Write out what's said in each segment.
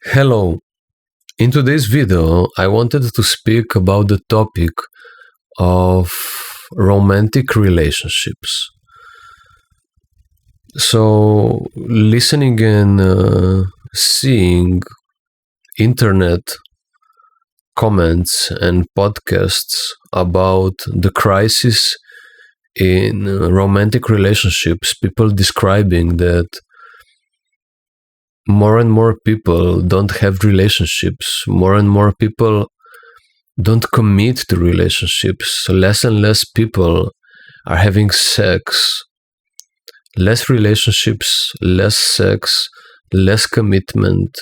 Hello. In today's video, I wanted to speak about the topic of romantic relationships. So, listening and seeing internet comments and podcasts about the crisis in romantic relationships, people describing that more and more people don't have relationships, more and more people don't commit to relationships, less and less people are having sex, less relationships, less sex, less commitment,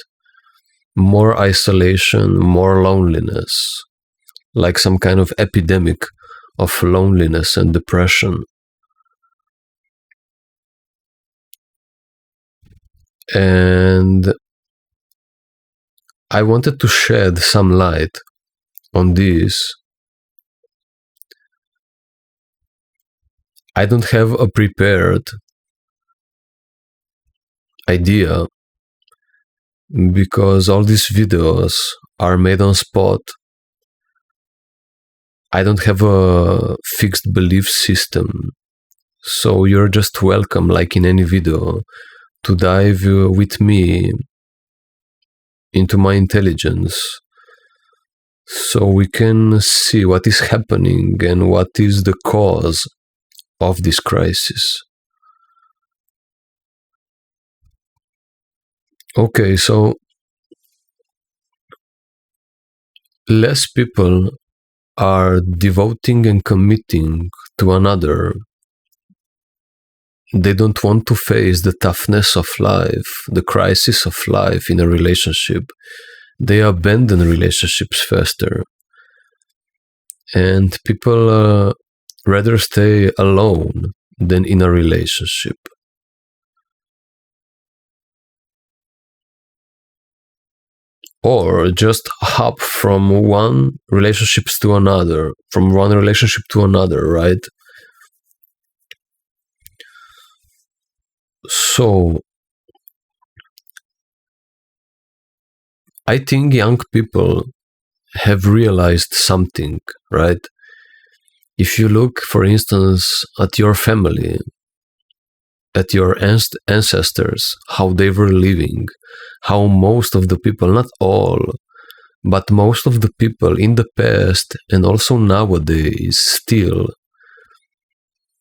more isolation, more loneliness, like some kind of epidemic of loneliness and depression. And I wanted to shed some light on this. I don't have a prepared idea because all these videos are made on spot. I don't have a fixed belief system. So you're just welcome, like in any video, to dive with me into my intelligence so we can see what is happening and what is the cause of this crisis. Okay, so less people are devoting and committing to another. They don't want to face the toughness of life, the crisis of life in a relationship. They abandon relationships faster. And people rather stay alone than in a relationship. Or just hop from one relationship to another, right? So, I think young people have realized something, right? If you look, for instance, at your family, at your ancestors, how they were living, how most of the people, not all, but most of the people in the past and also nowadays still,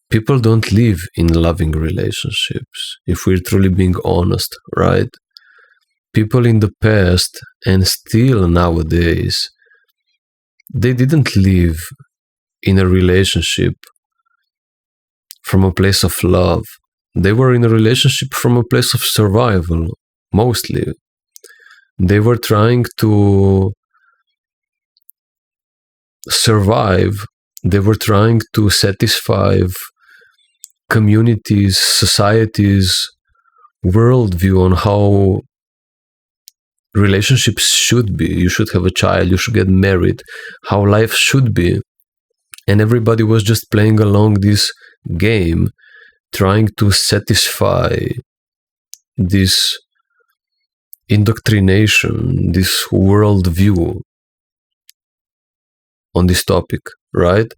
people don't live in loving relationships, if we're truly being honest, right? People in the past and still nowadays, they didn't live in a relationship from a place of love. They were in a relationship from a place of survival, mostly. They were trying to survive. They were trying to satisfy communities, societies, worldview on how relationships should be. You should have a child, you should get married, how life should be. And everybody was just playing along this game, trying to satisfy this indoctrination, this worldview on this topic, right?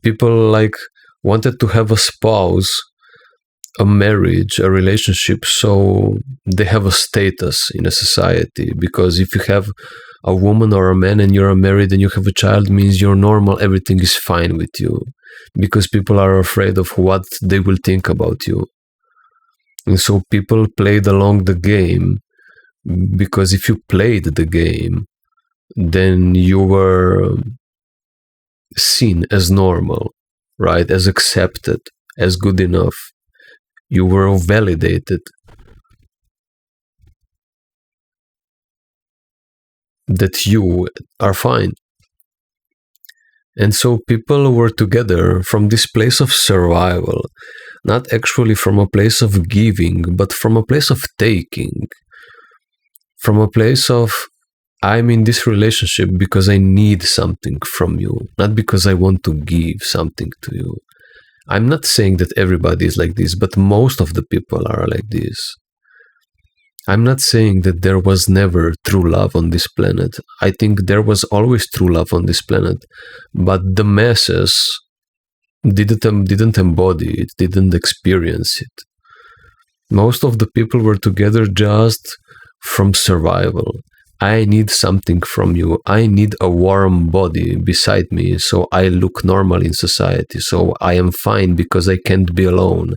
People wanted to have a spouse, a marriage, a relationship, so they have a status in a society. Because if you have a woman or a man and you're married and you have a child, means you're normal, everything is fine with you. Because people are afraid of what they will think about you. And so people played along the game, because if you played the game, then you were seen as normal, right? As accepted, as good enough. You were validated. That you are fine. And so people were together from this place of survival, not actually from a place of giving, but from a place of taking. From a place of, I'm in this relationship because I need something from you, not because I want to give something to you. I'm not saying that everybody is like this, but most of the people are like this. I'm not saying that there was never true love on this planet. I think there was always true love on this planet, but the masses didn't embody it, didn't experience it. Most of the people were together just from survival. I need something from you. I need a warm body beside me so I look normal in society. So I am fine because I can't be alone,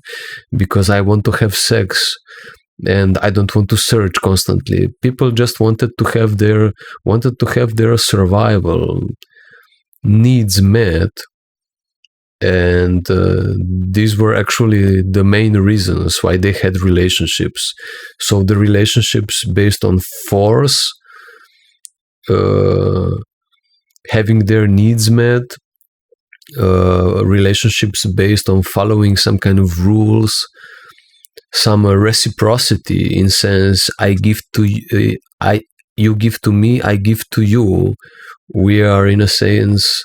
because I want to have sex and I don't want to search constantly. People just wanted to have their survival needs met, and these were actually the main reasons why they had relationships. So the relationships based on force, having their needs met, relationships based on following some kind of rules, some reciprocity in sense I give to you, you give to me, I give to you. We are in a sense,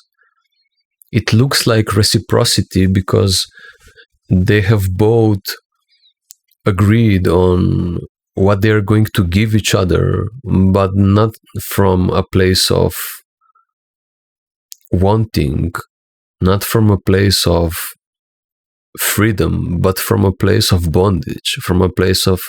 it looks like reciprocity because they have both agreed on what they are going to give each other, but not from a place of wanting, not from a place of freedom, but from a place of bondage, from a place of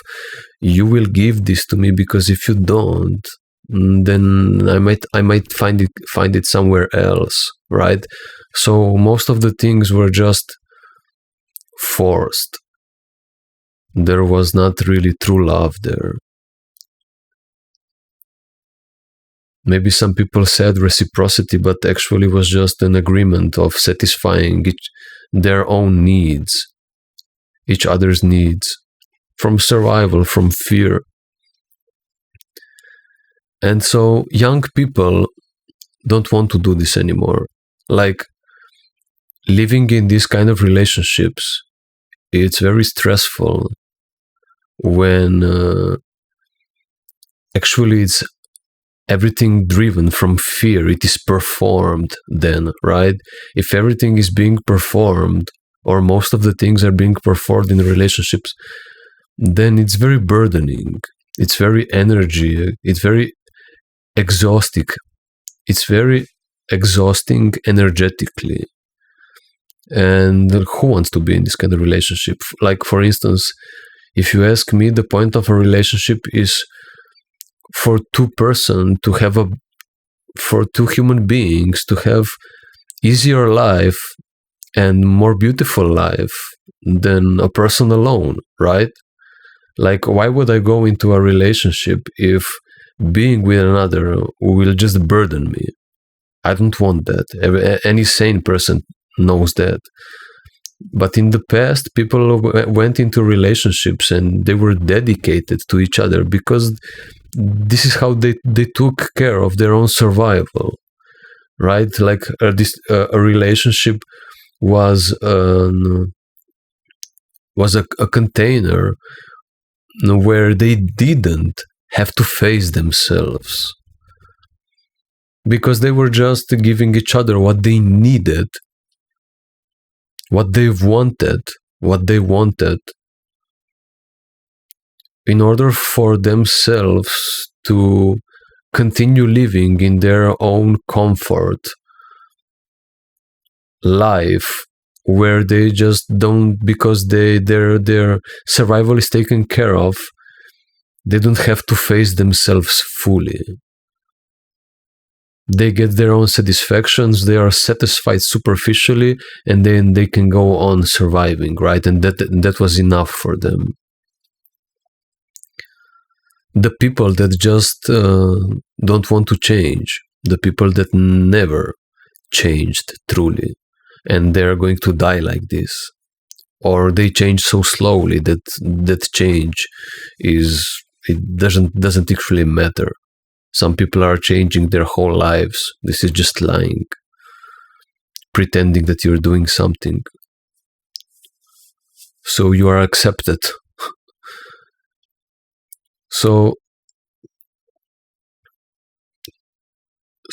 you will give this to me, because if you don't, then I might find it somewhere else, right? So most of the things were just forced. There was not really true love there. Maybe some people said reciprocity, but actually was just an agreement of satisfying their own needs, each other's needs, from survival, from fear. And so young people don't want to do this anymore. Like, living in these kind of relationships, it's very stressful when actually it's everything driven from fear. It is performed then, right? If everything is being performed, or most of the things are being performed in relationships, then it's very burdening. It's very it's very exhausting. It's very exhausting energetically. And who wants to be in this kind of relationship? Like, for instance, if you ask me, the point of a relationship is for two human beings to have easier life and more beautiful life than a person alone, right? Like, why would I go into a relationship if being with another will just burden me? I don't want that. Any sane person knows that. But in the past, people went into relationships and they were dedicated to each other because this is how they took care of their own survival, right? Like a relationship was a container where they didn't have to face themselves, because they were just giving each other what they needed, what they wanted in order for themselves to continue living in their own comfort life, where they just don't, because their survival is taken care of, they don't have to face themselves fully. They get their own satisfactions, they are satisfied superficially, and then they can go on surviving, right? And that was enough for them. The people that just don't want to change, the people that never changed truly, and they're going to die like this, or they change so slowly that change doesn't actually matter. Some people are changing their whole lives. This is just lying, pretending that you're doing something so you are accepted. So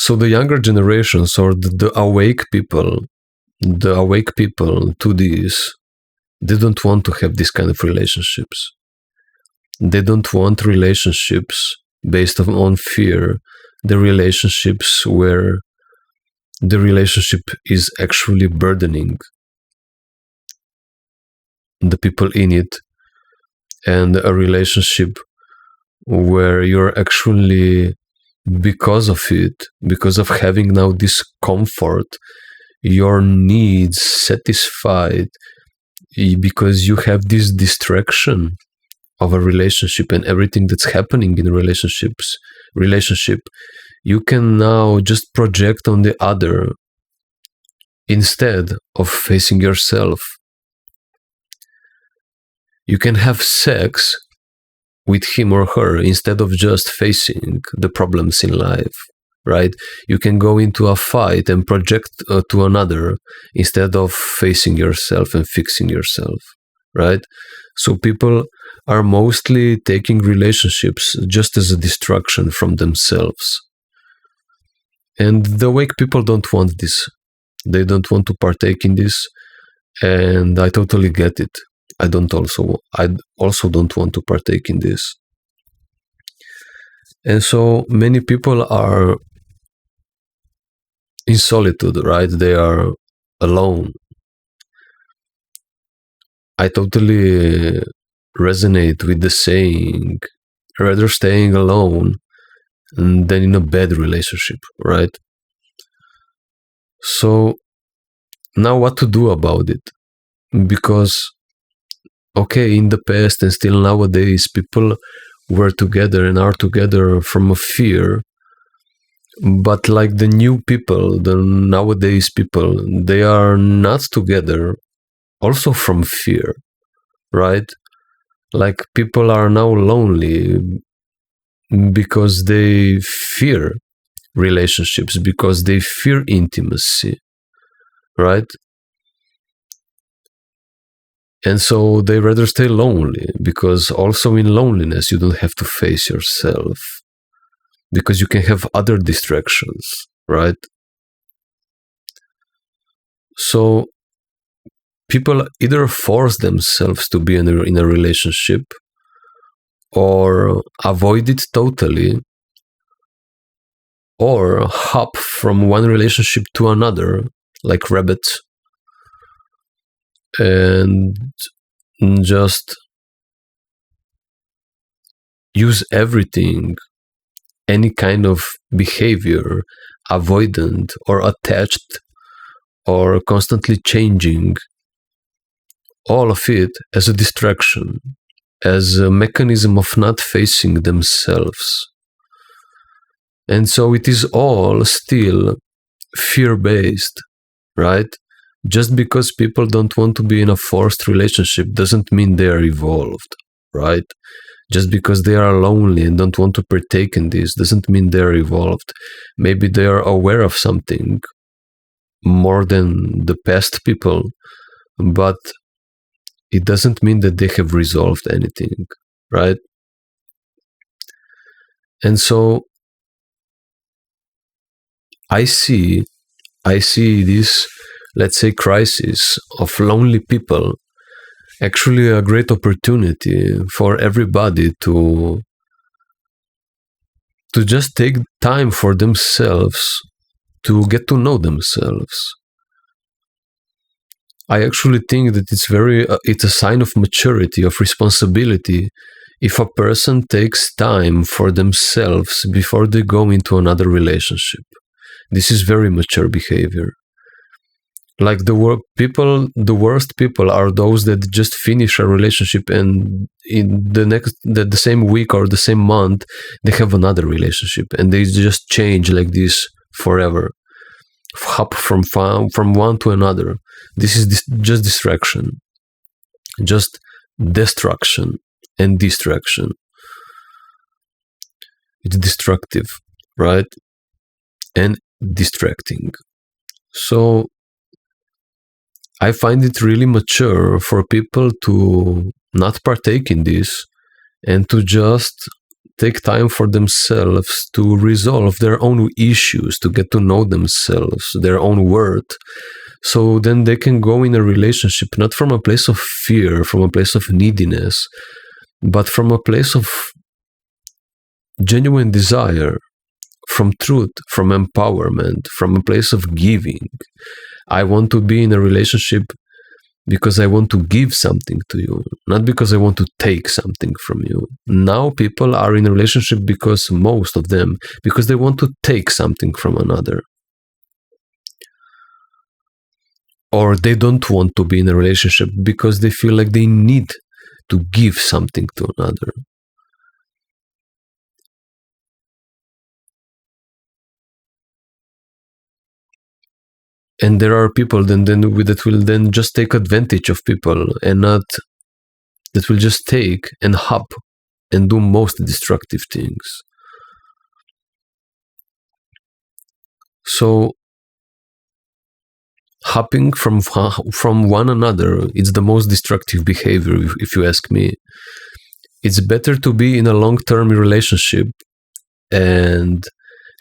the younger generations, or the awake people to this, they don't want to have this kind of relationships. They don't want relationships based on fear, the relationships where the relationship is actually burdening the people in it, and a relationship where you're actually, because of it, because of having now this comfort, your needs satisfied, because you have this distraction of a relationship and everything that's happening in relationship, you can now just project on the other instead of facing yourself. You can have sex with him or her instead of just facing the problems in life, right? You can go into a fight and project to another instead of facing yourself and fixing yourself, right? So people are mostly taking relationships just as a distraction from themselves. And the awake people don't want this. They don't want to partake in this. And I totally get it. I also don't want to partake in this. And so many people are in solitude, right? They are alone. I totally resonate with the saying, rather staying alone than in a bad relationship, right? So now what to do about it? Because, okay, in the past and still nowadays, people were together and are together from a fear. But like the new people, the nowadays people, they are not together also from fear, right? Like people are now lonely because they fear relationships, because they fear intimacy, right? And so they rather stay lonely, because also in loneliness you don't have to face yourself, because you can have other distractions, right? So people either force themselves to be in a relationship or avoid it totally, or hop from one relationship to another like rabbits and just use everything, any kind of behavior, avoidant or attached or constantly changing, all of it as a distraction, as a mechanism of not facing themselves. And so it is all still fear-based, right? Just because people don't want to be in a forced relationship doesn't mean they are evolved, right? Just because they are lonely and don't want to partake in this doesn't mean they're evolved. Maybe they are aware of something more than the past people, but it doesn't mean that they have resolved anything, right? And so I see this, let's say, crisis of lonely people actually a great opportunity for everybody to just take time for themselves, to get to know themselves. I actually think that it's a sign of maturity, of responsibility, if a person takes time for themselves before they go into another relationship. This is very mature behavior. Like the worst people are those that just finish a relationship and in the same week or the same month they have another relationship and they just change like this forever, hop from one to another. This is just distraction, just destruction and distraction. It's destructive, right? And distracting. So I find it really mature for people to not partake in this and to just take time for themselves to resolve their own issues, to get to know themselves, their own worth. So then they can go in a relationship not from a place of fear, from a place of neediness, but from a place of genuine desire, from truth, from empowerment, from a place of giving. I want to be in a relationship because I want to give something to you, not because I want to take something from you. Now people are in a relationship because most of them, because they want to take something from another. Or they don't want to be in a relationship because they feel like they need to give something to another. And there are people that will then just take advantage of people and not, that will just take and hop and do most destructive things. So hopping from one another, it's the most destructive behavior, if you ask me. It's better to be in a long-term relationship and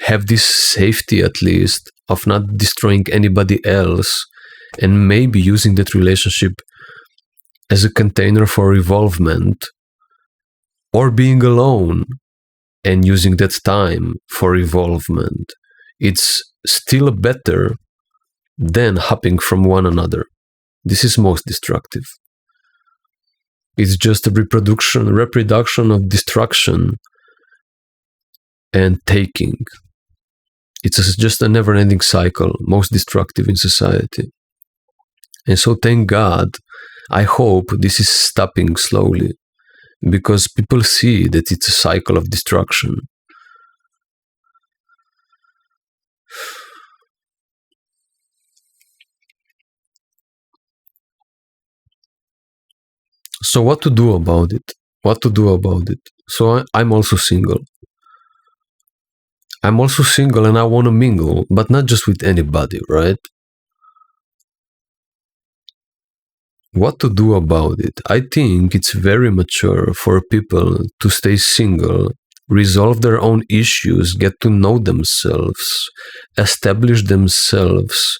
have this safety, at least, of not destroying anybody else, and maybe using that relationship as a container for evolvement, or being alone and using that time for evolvement. It's still better than hopping from one another. This is most destructive. It's just a reproduction of destruction and taking. It's just a never-ending cycle, most destructive in society. And so thank God, I hope this is stopping slowly, because people see that it's a cycle of destruction. So what to do about it? So I'm also single. I'm also single and I want to mingle, but not just with anybody, right? What to do about it? I think it's very mature for people to stay single, resolve their own issues, get to know themselves, establish themselves,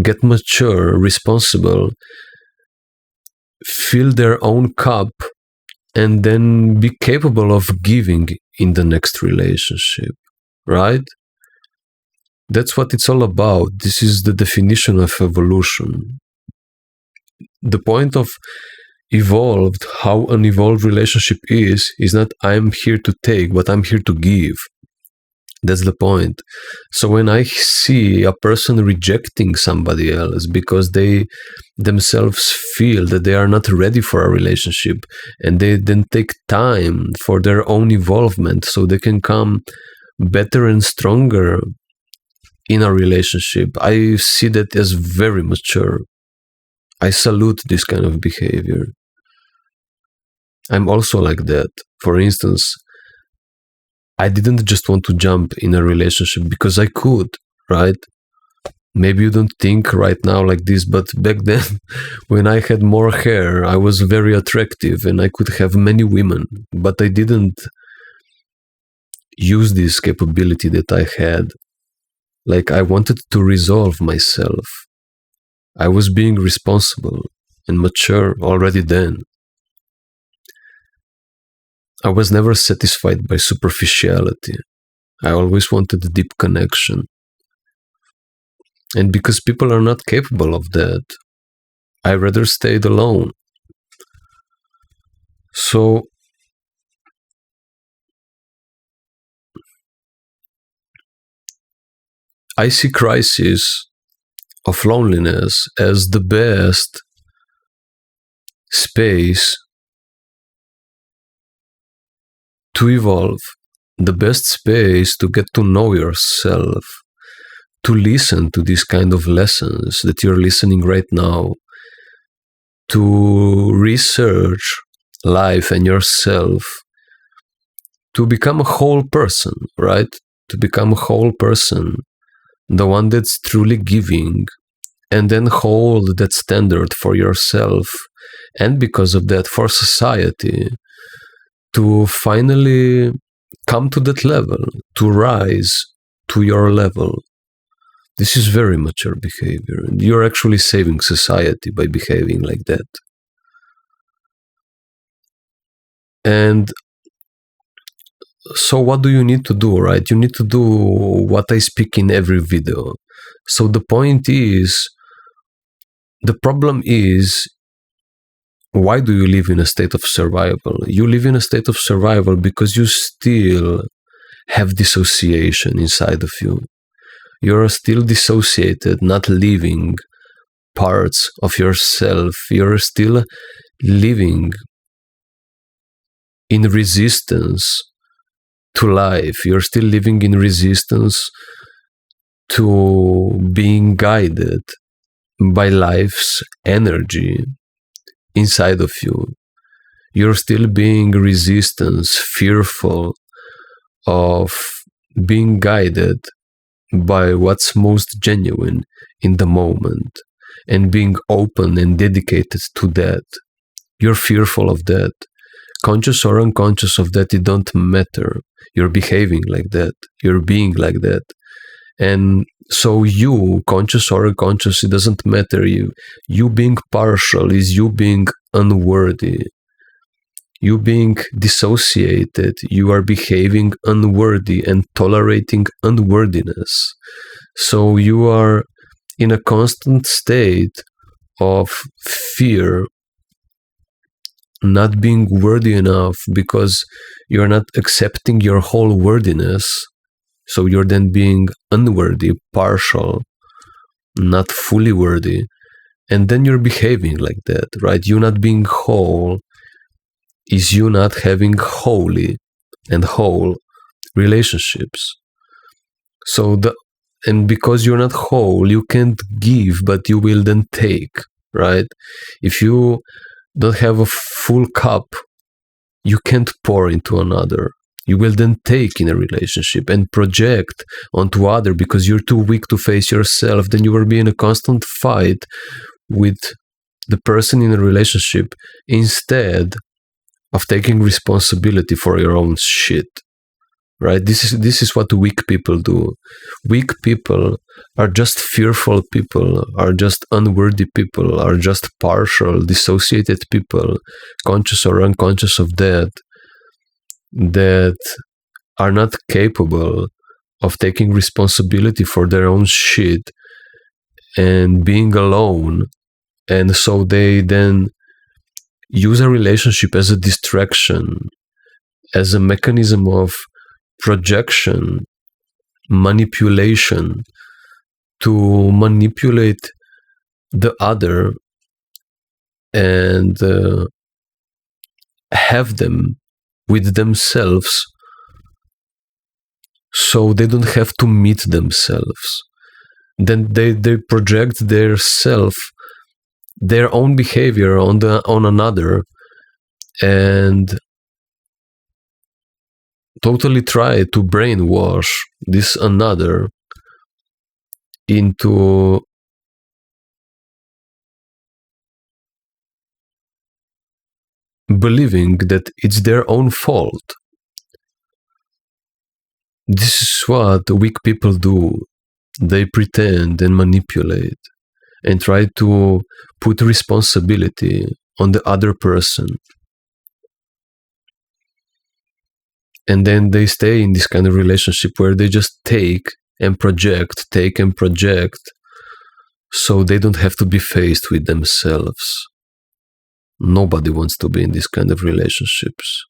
get mature, responsible, fill their own cup, and then be capable of giving in the next relationship, right? That's what it's all about. This is the definition of evolution. The point of evolved, how an evolved relationship is not I'm here to take, but I'm here to give. That's the point. So when I see a person rejecting somebody else because they themselves feel that they are not ready for a relationship, and they then take time for their own evolvement so they can come better and stronger in a relationship, I see that as very mature. I salute this kind of behavior. I'm also like that. For instance, I didn't just want to jump in a relationship because I could, right? Maybe you don't think right now like this, but back then, when I had more hair, I was very attractive and I could have many women, but I didn't use this capability that I had. Like, I wanted to resolve myself. I was being responsible and mature already then. I was never satisfied by superficiality. I always wanted a deep connection. And because people are not capable of that, I rather stayed alone. So, I see crisis of loneliness as the best space to evolve, the best space to get to know yourself, to listen to these kind of lessons that you're listening right now, to research life and yourself, to become a whole person, right? To become a whole person, the one that's truly giving, and then hold that standard for yourself, and because of that, for society, to finally come to that level, to rise to your level. This is very mature behavior. You're actually saving society by behaving like that. And so what do you need to do, right? You need to do what I speak in every video. So the point is, the problem is, why do you live in a state of survival? You live in a state of survival because you still have dissociation inside of you. You're still dissociated, not living parts of yourself. You're still living in resistance to life. You're still living in resistance to being guided by life's energy inside of you. You're still being resistance, fearful of being guided by what's most genuine in the moment and being open and dedicated to that. You're fearful of that. Conscious or unconscious of that, it don't matter. You're behaving like that. You're being like that. And so you, conscious or unconscious, it doesn't matter. You being partial is you being unworthy. You being dissociated, you are behaving unworthy and tolerating unworthiness. So you are in a constant state of fear, not being worthy enough because you're not accepting your whole worthiness. So you're then being unworthy, partial, not fully worthy. And then you're behaving like that, right? You not being whole is you not having holy and whole relationships. And because you're not whole, you can't give, but you will then take, right? If you don't have a full cup, you can't pour into another. You will then take in a relationship and project onto other because you're too weak to face yourself. Then you will be in a constant fight with the person in a relationship instead of taking responsibility for your own shit, right? This is what weak people do. Weak people are just fearful people, are just unworthy people, are just partial, dissociated people, conscious or unconscious of that are not capable of taking responsibility for their own shit and being alone. And so they then use a relationship as a distraction, as a mechanism of projection, manipulation, to manipulate the other and have them with themselves so they don't have to meet themselves. Then they project their self, their own behavior on another, and totally try to brainwash this another into believing that it's their own fault. This is what weak people do. They pretend and manipulate and try to put responsibility on the other person. And then they stay in this kind of relationship where they just take and project, so they don't have to be faced with themselves. Nobody wants to be in this kind of relationships.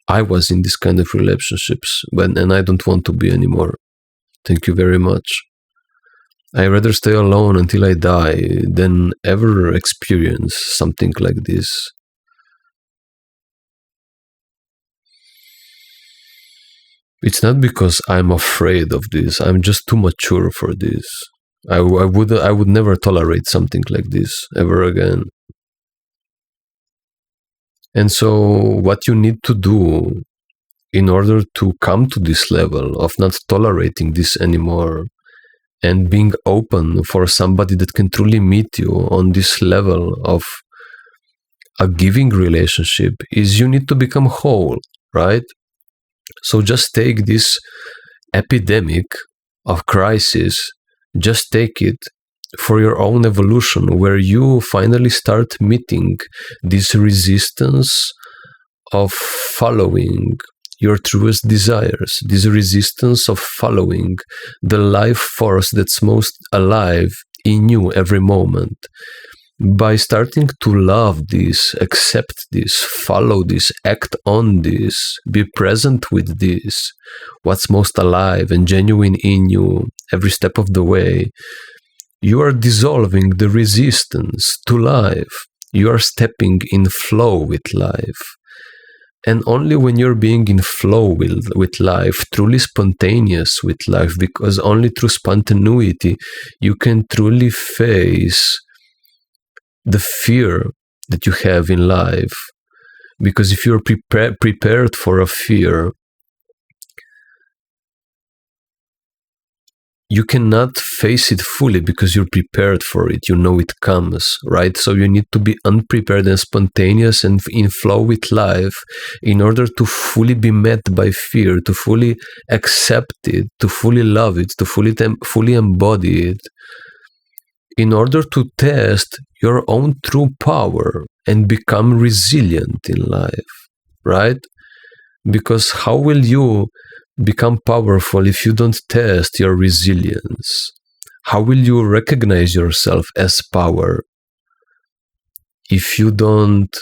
I was in this kind of relationships and I don't want to be anymore. Thank you very much. I'd rather stay alone until I die than ever experience something like this. It's not because I'm afraid of this. I'm just too mature for this. I would never tolerate something like this ever again. And so what you need to do in order to come to this level of not tolerating this anymore and being open for somebody that can truly meet you on this level of a giving relationship is you need to become whole, right? So just take this epidemic of crisis, just take it for your own evolution, where you finally start meeting this resistance of following your truest desires, this resistance of following the life force that's most alive in you every moment. By starting to love this, accept this, follow this, act on this, be present with this, what's most alive and genuine in you every step of the way, you are dissolving the resistance to life. You are stepping in flow with life. And only when you're being in flow with life, truly spontaneous with life, because only through spontaneity you can truly face the fear that you have in life. Because if you're prepared for a fear, you cannot face it fully because you're prepared for it. You know it comes, right? So you need to be unprepared and spontaneous and in flow with life in order to fully be met by fear, to fully accept it, to fully love it, to fully embody it, in order to test your own true power and become resilient in life, right? Because how will you become powerful if you don't test your resilience? How will you recognize yourself as power if you don't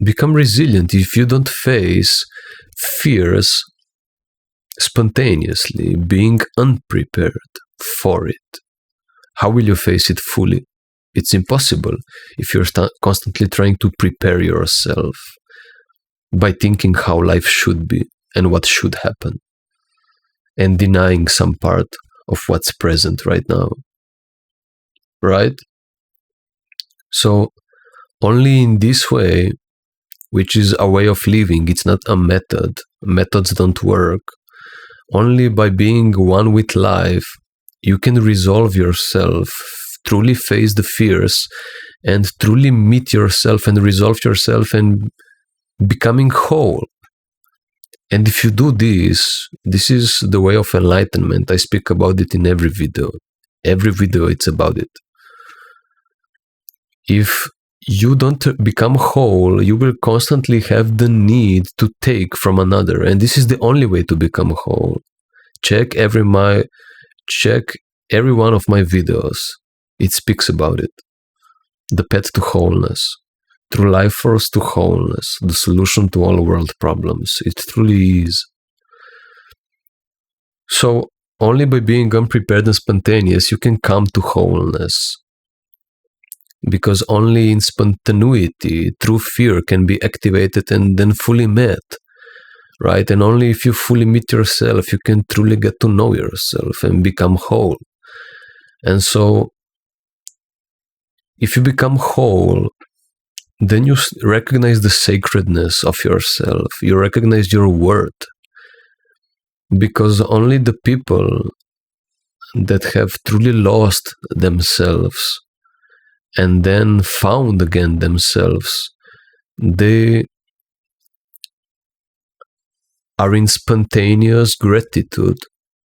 become resilient, if you don't face fears spontaneously, being unprepared for it? How will you face it fully? It's impossible if you're constantly trying to prepare yourself by thinking how life should be and what should happen, and denying some part of what's present right now, right? So only in this way, which is a way of living, it's not a method. Methods don't work. Only by being one with life, you can resolve yourself, truly face the fears, and truly meet yourself and resolve yourself and becoming whole. And if you do this is the way of enlightenment. I speak about it in every video. Every video, it's about it. If you don't become whole, you will constantly have the need to take from another. And this is the only way to become whole. Check every one of my videos. It speaks about it. The path to wholeness. Through life force to wholeness, the solution to all world problems. It truly is. So only by being unprepared and spontaneous, you can come to wholeness. Because only in spontaneity, true fear can be activated and then fully met, right? And only if you fully meet yourself, you can truly get to know yourself and become whole. And so, if you become whole, then you recognize the sacredness of yourself. You recognize your worth. Because only the people that have truly lost themselves and then found again themselves, they are in spontaneous gratitude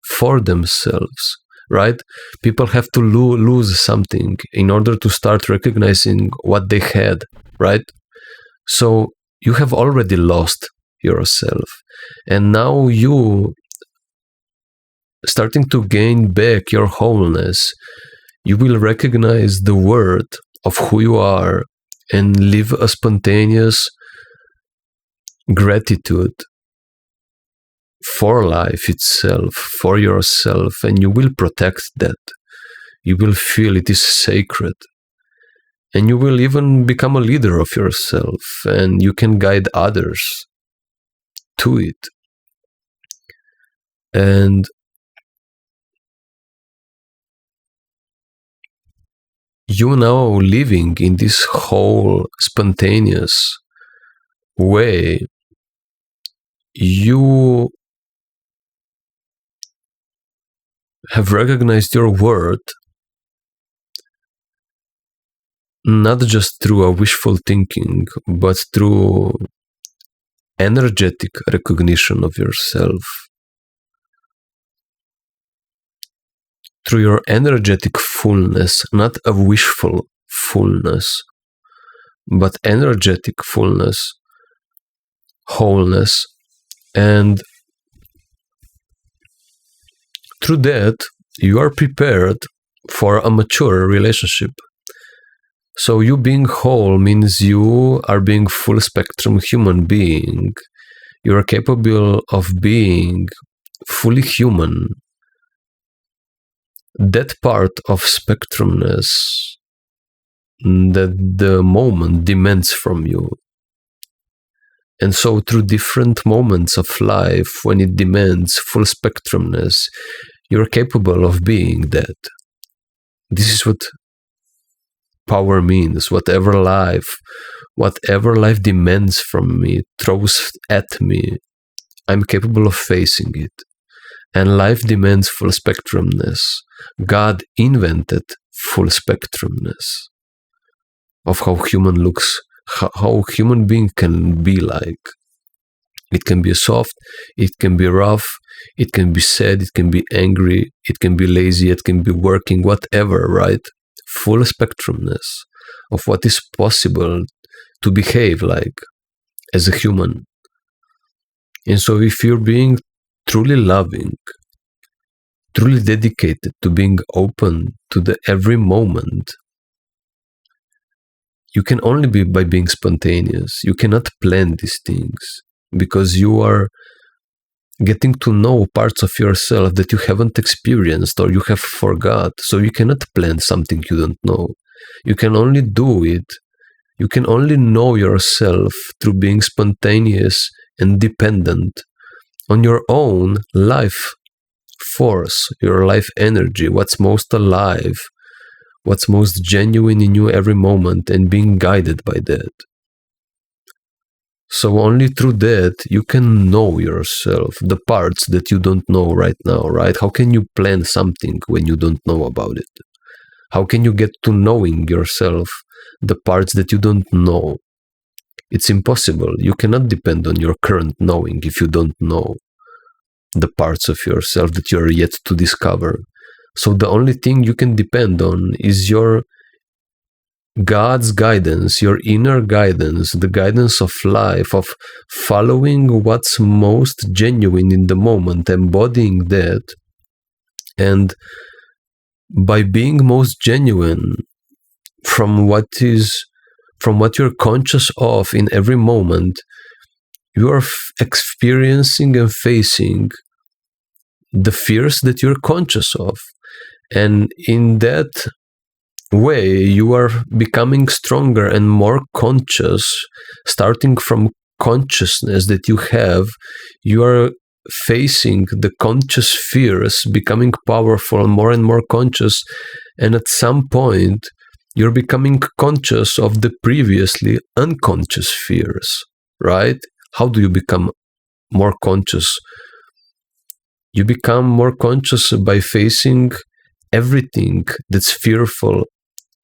for themselves, right? People have to lose something in order to start recognizing what they had, right? So you have already lost yourself, and now you starting to gain back your wholeness. You will recognize the worth of who you are and live a spontaneous gratitude for life itself, for yourself, and you will protect that. You will feel it is sacred. And you will even become a leader of yourself, and you can guide others to it. And you now living in this whole spontaneous way, you have recognized your worth not just through a wishful thinking, but through energetic recognition of yourself. Through your energetic fullness, not a wishful fullness, but energetic fullness, wholeness. And through that, you are prepared for a mature relationship. So you being whole means you are being full spectrum human being. You are capable of being fully human. That part of spectrumness that the moment demands from you. And so through different moments of life, when it demands full spectrumness, you're capable of being that. This is what power means. Whatever life demands from me, throws at me, I'm capable of facing it. And life demands full spectrumness. God invented full spectrumness of how human looks, how human being can be like. It can be soft, it can be rough, it can be sad, it can be angry, it can be lazy, it can be working, whatever, right? Full spectrumness of what is possible to behave like as a human. And so if you're being truly loving, truly dedicated to being open to the every moment, you can only be by being spontaneous. You cannot plan these things because you are getting to know parts of yourself that you haven't experienced or you have forgot. So you cannot plan something you don't know. You can only do it. You can only know yourself through being spontaneous and dependent on your own life force, your life energy, what's most alive, what's most genuine in you every moment, and being guided by that. So only through that you can know yourself, the parts that you don't know right now, right? How can you plan something when you don't know about it? How can you get to knowing yourself, the parts that you don't know? It's impossible. You cannot depend on your current knowing if you don't know the parts of yourself that you are yet to discover. So the only thing you can depend on is your God's guidance, your inner guidance, the guidance of life, of following what's most genuine in the moment, embodying that. And by being most genuine from what you're conscious of in every moment, you are experiencing and facing the fears that you're conscious of. And in that way, you are becoming stronger and more conscious. Starting from consciousness that you have, you are facing the conscious fears, becoming powerful, more and more conscious. And at some point, you're becoming conscious of the previously unconscious fears, right? How do you become more conscious? You become more conscious by facing everything that's fearful.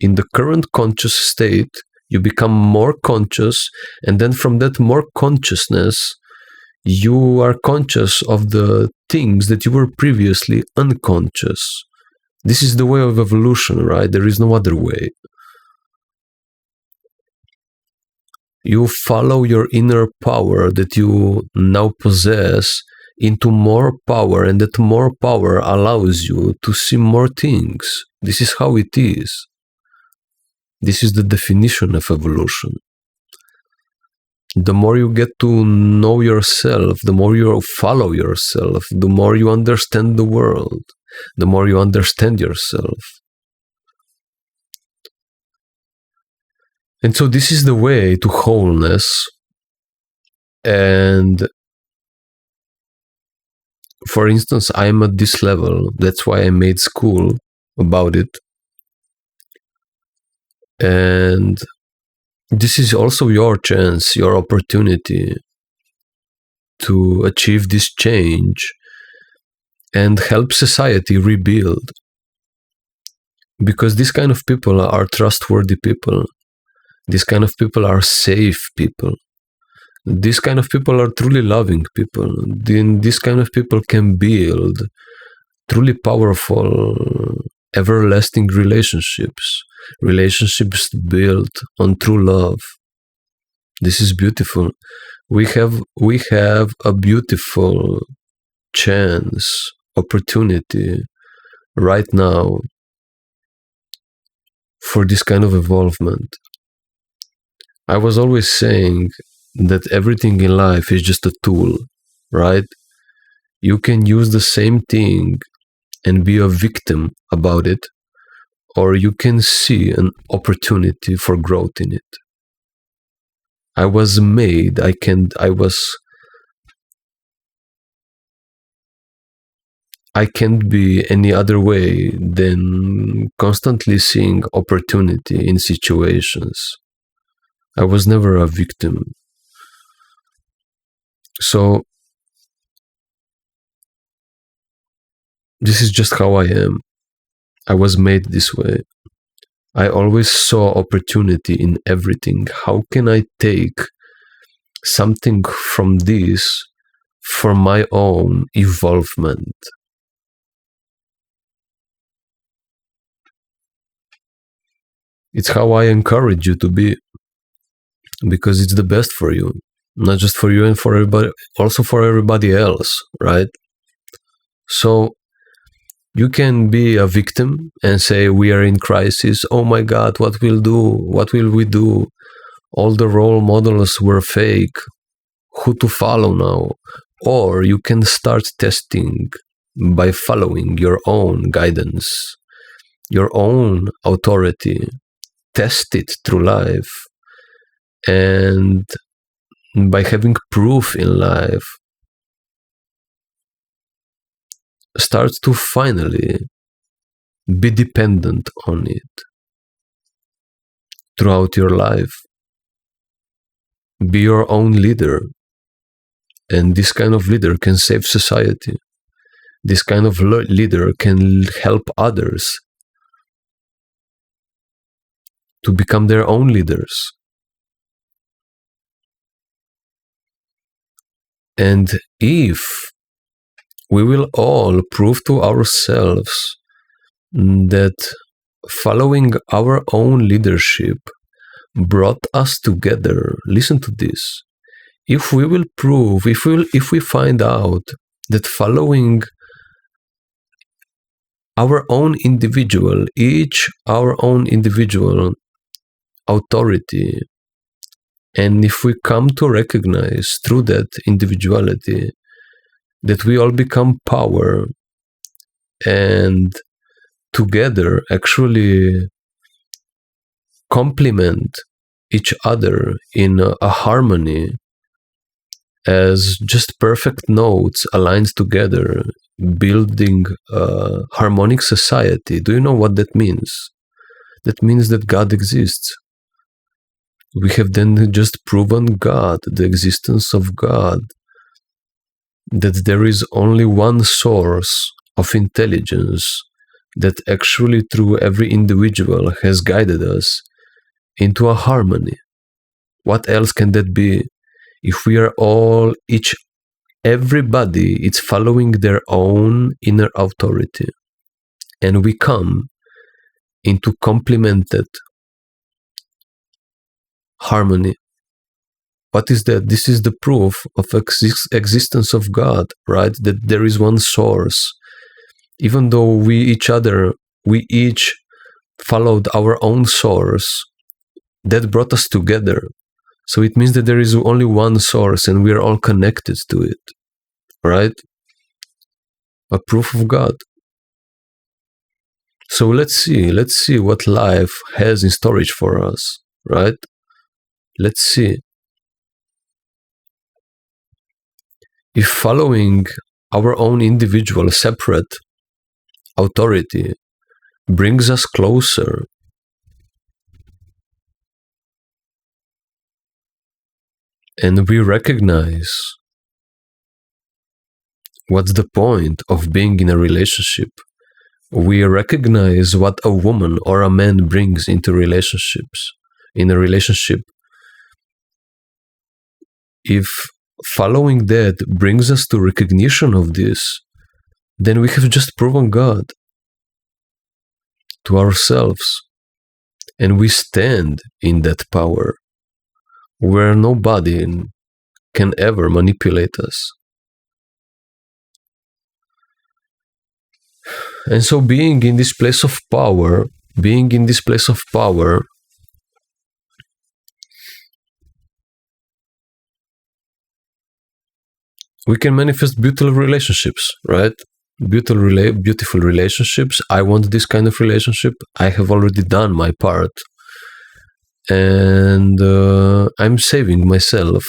In the current conscious state, you become more conscious, and then from that more consciousness, you are conscious of the things that you were previously unconscious. This is the way of evolution, right? There is no other way. You follow your inner power that you now possess into more power, and that more power allows you to see more things. This is how it is. This is the definition of evolution. The more you get to know yourself, the more you follow yourself, the more you understand the world, the more you understand yourself. And so this is the way to wholeness. And for instance, I'm at this level. That's why I made school about it. And this is also your chance, your opportunity to achieve this change and help society rebuild. Because these kind of people are trustworthy people. These kind of people are safe people. These kind of people are truly loving people. Then these kind of people can build truly powerful, everlasting relationships. Relationships built on true love. This is beautiful. we have a beautiful chance, opportunity right now for this kind of evolvement. I was always saying that everything in life is just a tool, right? You can use the same thing and be a victim about it, or you can see an opportunity for growth in it. I can't be any other way than constantly seeing opportunity in situations. I was never a victim. So this is just how I am. I was made this way. I always saw opportunity in everything. How can I take something from this for my own evolvement? It's how I encourage you to be, because it's the best for you, not just for you and for everybody, also for everybody else, right? So you can be a victim and say, we are in crisis. Oh my God, what will we do? All the role models were fake. Who to follow now? Or you can start testing by following your own guidance, your own authority. Test it through life. And by having proof in life, start to finally be dependent on it throughout your life. Be your own leader. And this kind of leader can save society. This kind of leader can help others to become their own leaders. And if we will all prove to ourselves that following our own leadership brought us together, listen to this. If we will prove, if we find out that following our own individual, our own individual authority, and if we come to recognize through that individuality that we all become power, and together actually complement each other in a harmony, as just perfect notes aligned together, building a harmonic society. Do you know what that means? That means that God exists. We have then just proven God, the existence of God, that there is only one source of intelligence that actually through every individual has guided us into a harmony. What else can that be? If we are all, everybody is following their own inner authority, and we come into complemented harmony. What is that? This is the proof of existence of God, right? That there is one source. Even though we each followed our own source, that brought us together. So it means that there is only one source and we are all connected to it, right? A proof of God. So let's see what life has in storage for us, right? Let's see. If following our own individual separate authority brings us closer, and we recognize what's the point of being in a relationship, we recognize what a woman or a man brings into relationships, in a relationship. If following that brings us to recognition of this, then we have just proven God to ourselves, and we stand in that power where nobody can ever manipulate us. And so being in this place of power, we can manifest beautiful relationships, right? Beautiful relationships. I want this kind of relationship. I have already done my part. And I'm saving myself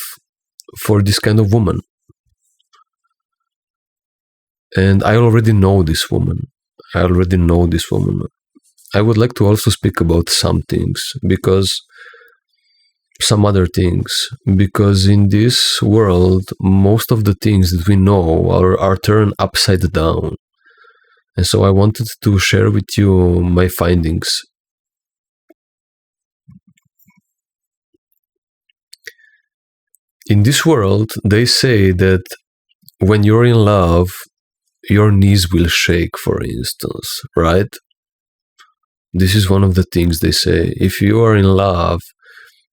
for this kind of woman. And I already know this woman. I would like to also speak about some other things, because in this world, most of the things that we know are turned upside down. And so I wanted to share with you my findings. In this world, they say that when you're in love, your knees will shake, for instance, right? This is one of the things they say. If you are in love,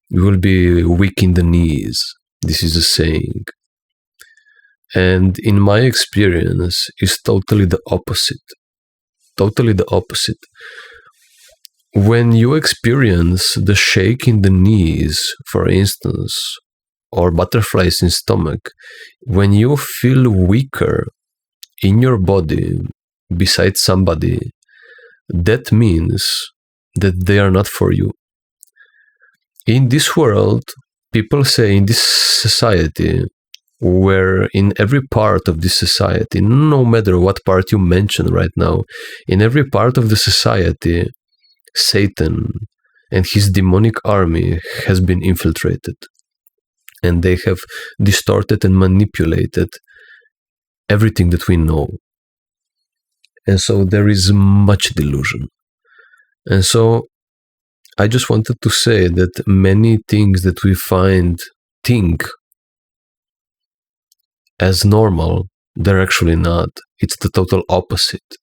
you will be weak in the knees. This is a saying. And in my experience, it's totally the opposite. When you experience the shake in the knees, for instance, or butterflies in stomach, when you feel weaker in your body beside somebody, that means that they are not for you. In this world, people say, in this society, where in every part of this society, no matter what part you mention right now, in every part of the society, Satan and his demonic army has been infiltrated. And they have distorted and manipulated everything that we know. And so there is much delusion. And so I just wanted to say that many things that we think as normal, they're actually not. It's the total opposite.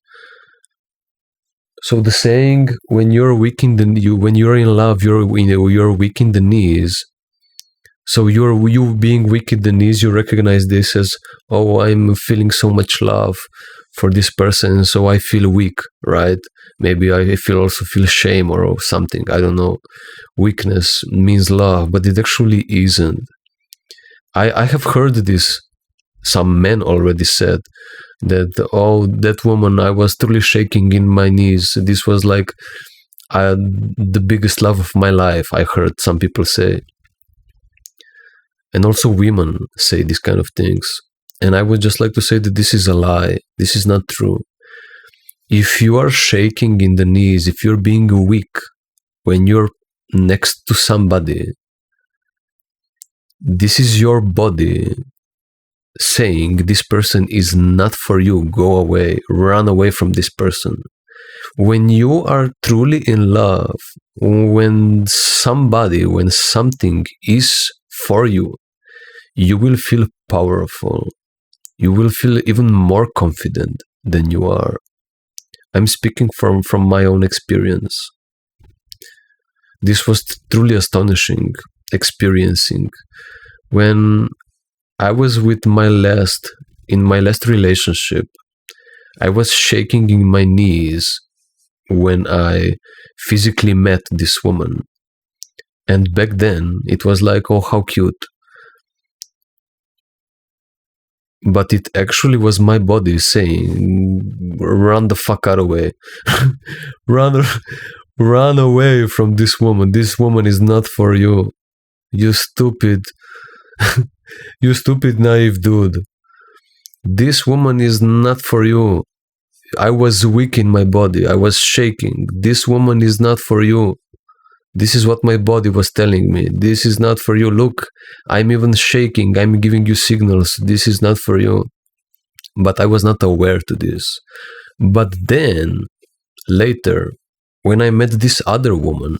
So the saying, when you're when you're in love, you're weak in the knees. So you being weak in the knees, you recognize this as, oh, I'm feeling so much love for this person, so I feel weak, right? Maybe I also feel shame or something. I don't know. Weakness means love, but it actually isn't. I have heard this. Some men already said that, oh, that woman, I was truly shaking in my knees. This was like the biggest love of my life, I heard some people say. And also women say these kind of things. And I would just like to say that this is a lie. This is not true. If you are shaking in the knees, if you're being weak when you're next to somebody, this is your body saying, this person is not for you, go away, run away from this person. When you are truly in love, when something is for you, you will feel powerful. You will feel even more confident than you are. I'm speaking from my own experience. This was truly astonishing experiencing when I was in my last relationship. I was shaking in my knees when I physically met this woman. And back then it was like, oh, how cute. But it actually was my body saying, run the fuck out away. Run away from this woman. This woman is not for you. You stupid naive dude. This woman is not for you. I was weak in my body. I was shaking. This woman is not for you. This is what my body was telling me. This is not for you. Look, I'm even shaking. I'm giving you signals. This is not for you. But I was not aware to this. But then, later, when I met this other woman,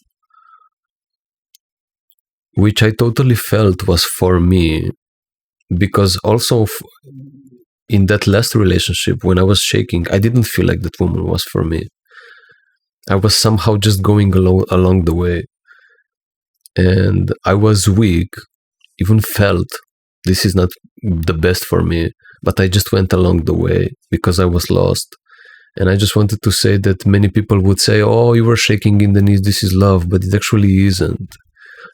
which I totally felt was for me, because also in that last relationship, when I was shaking, I didn't feel like that woman was for me. I was somehow just going along the way. And I was weak, even felt this is not the best for me, but I just went along the way because I was lost. And I just wanted to say that many people would say, oh, you were shaking in the knees, this is love, but it actually isn't.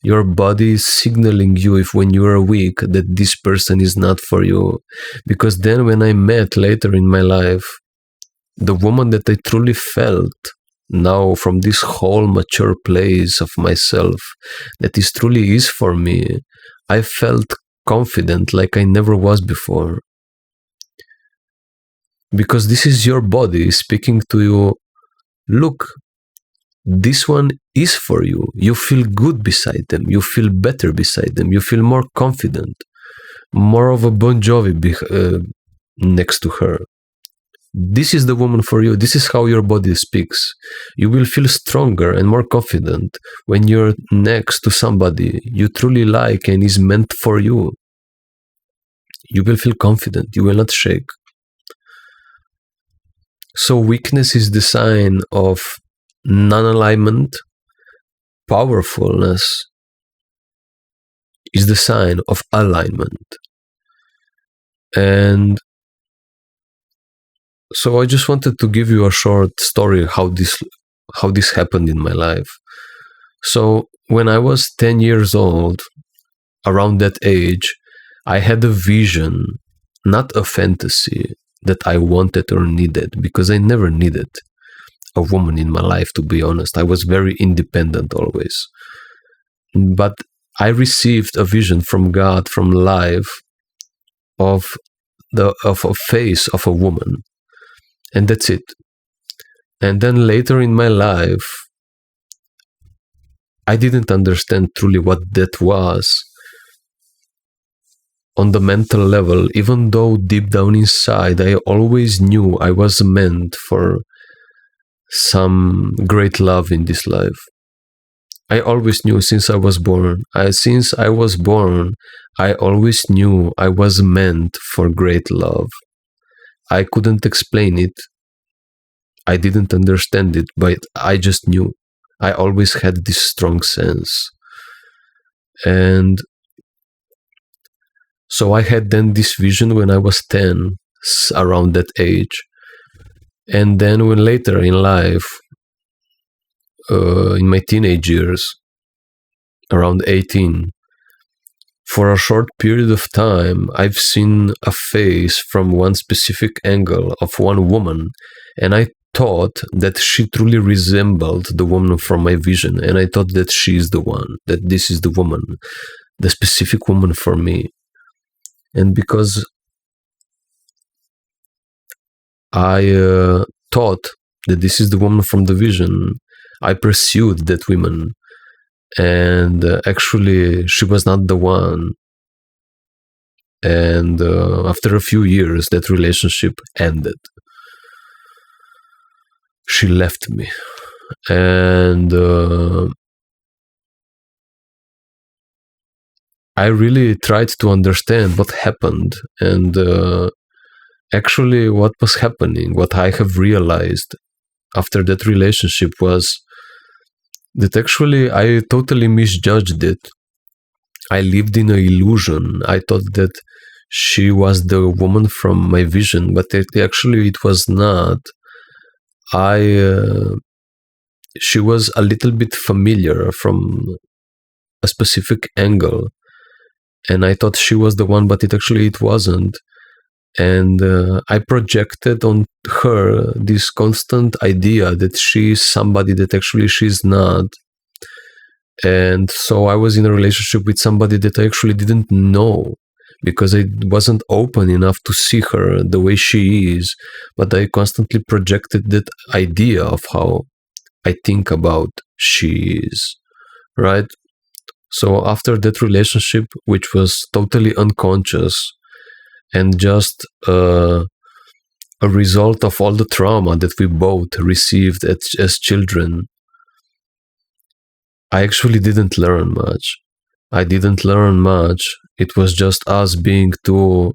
Your body is signaling you if when you are weak that this person is not for you. Because then when I met later in my life, the woman that I truly felt now from this whole mature place of myself that is truly is for me, I felt confident like I never was before. Because this is your body speaking to you, look, this one is for you. You feel good beside them. You feel better beside them. You feel more confident, more of a Bon Jovi next to her. This is the woman for you. This is how your body speaks. You will feel stronger and more confident when you're next to somebody you truly like and is meant for you. You will feel confident. You will not shake. So weakness is the sign of non-alignment. Powerfulness is the sign of alignment. And so I just wanted to give you a short story how this happened in my life. So when I was 10 years old, around that age, I had a vision, not a fantasy, that I wanted or needed, because I never needed a woman in my life, to be honest. I was very independent always. But I received a vision from God, from life, of a face of a woman. And that's it. And then later in my life, I didn't understand truly what that was on the mental level, even though deep down inside, I always knew I was meant for some great love in this life. I always knew since I was born. Since I was born, I always knew I was meant for great love. I couldn't explain it. I didn't understand it, but I just knew. I always had this strong sense. And so I had then this vision when I was 10, around that age. And then when later in life, in my teenage years, around 18, for a short period of time, I've seen a face from one specific angle of one woman, and I thought that she truly resembled the woman from my vision, and I thought that she is the one, that this is the woman, the specific woman for me. And because I thought that this is the woman from the vision, I pursued that woman. And actually, she was not the one. And after a few years, that relationship ended. She left me. And I really tried to understand what happened. And actually, what was happening, what I have realized after that relationship was that actually I totally misjudged it. I lived in an illusion. I thought that she was the woman from my vision, but actually it was not. She was a little bit familiar from a specific angle, and I thought she was the one, but it wasn't. And I projected on her this constant idea that she is somebody that actually she's not. And so I was in a relationship with somebody that I actually didn't know, because I wasn't open enough to see her the way she is. But I constantly projected that idea of how I think about she is, right? So after that relationship, which was totally unconscious, and just a result of all the trauma that we both received as children, I actually didn't learn much. I didn't learn much. It was just us being two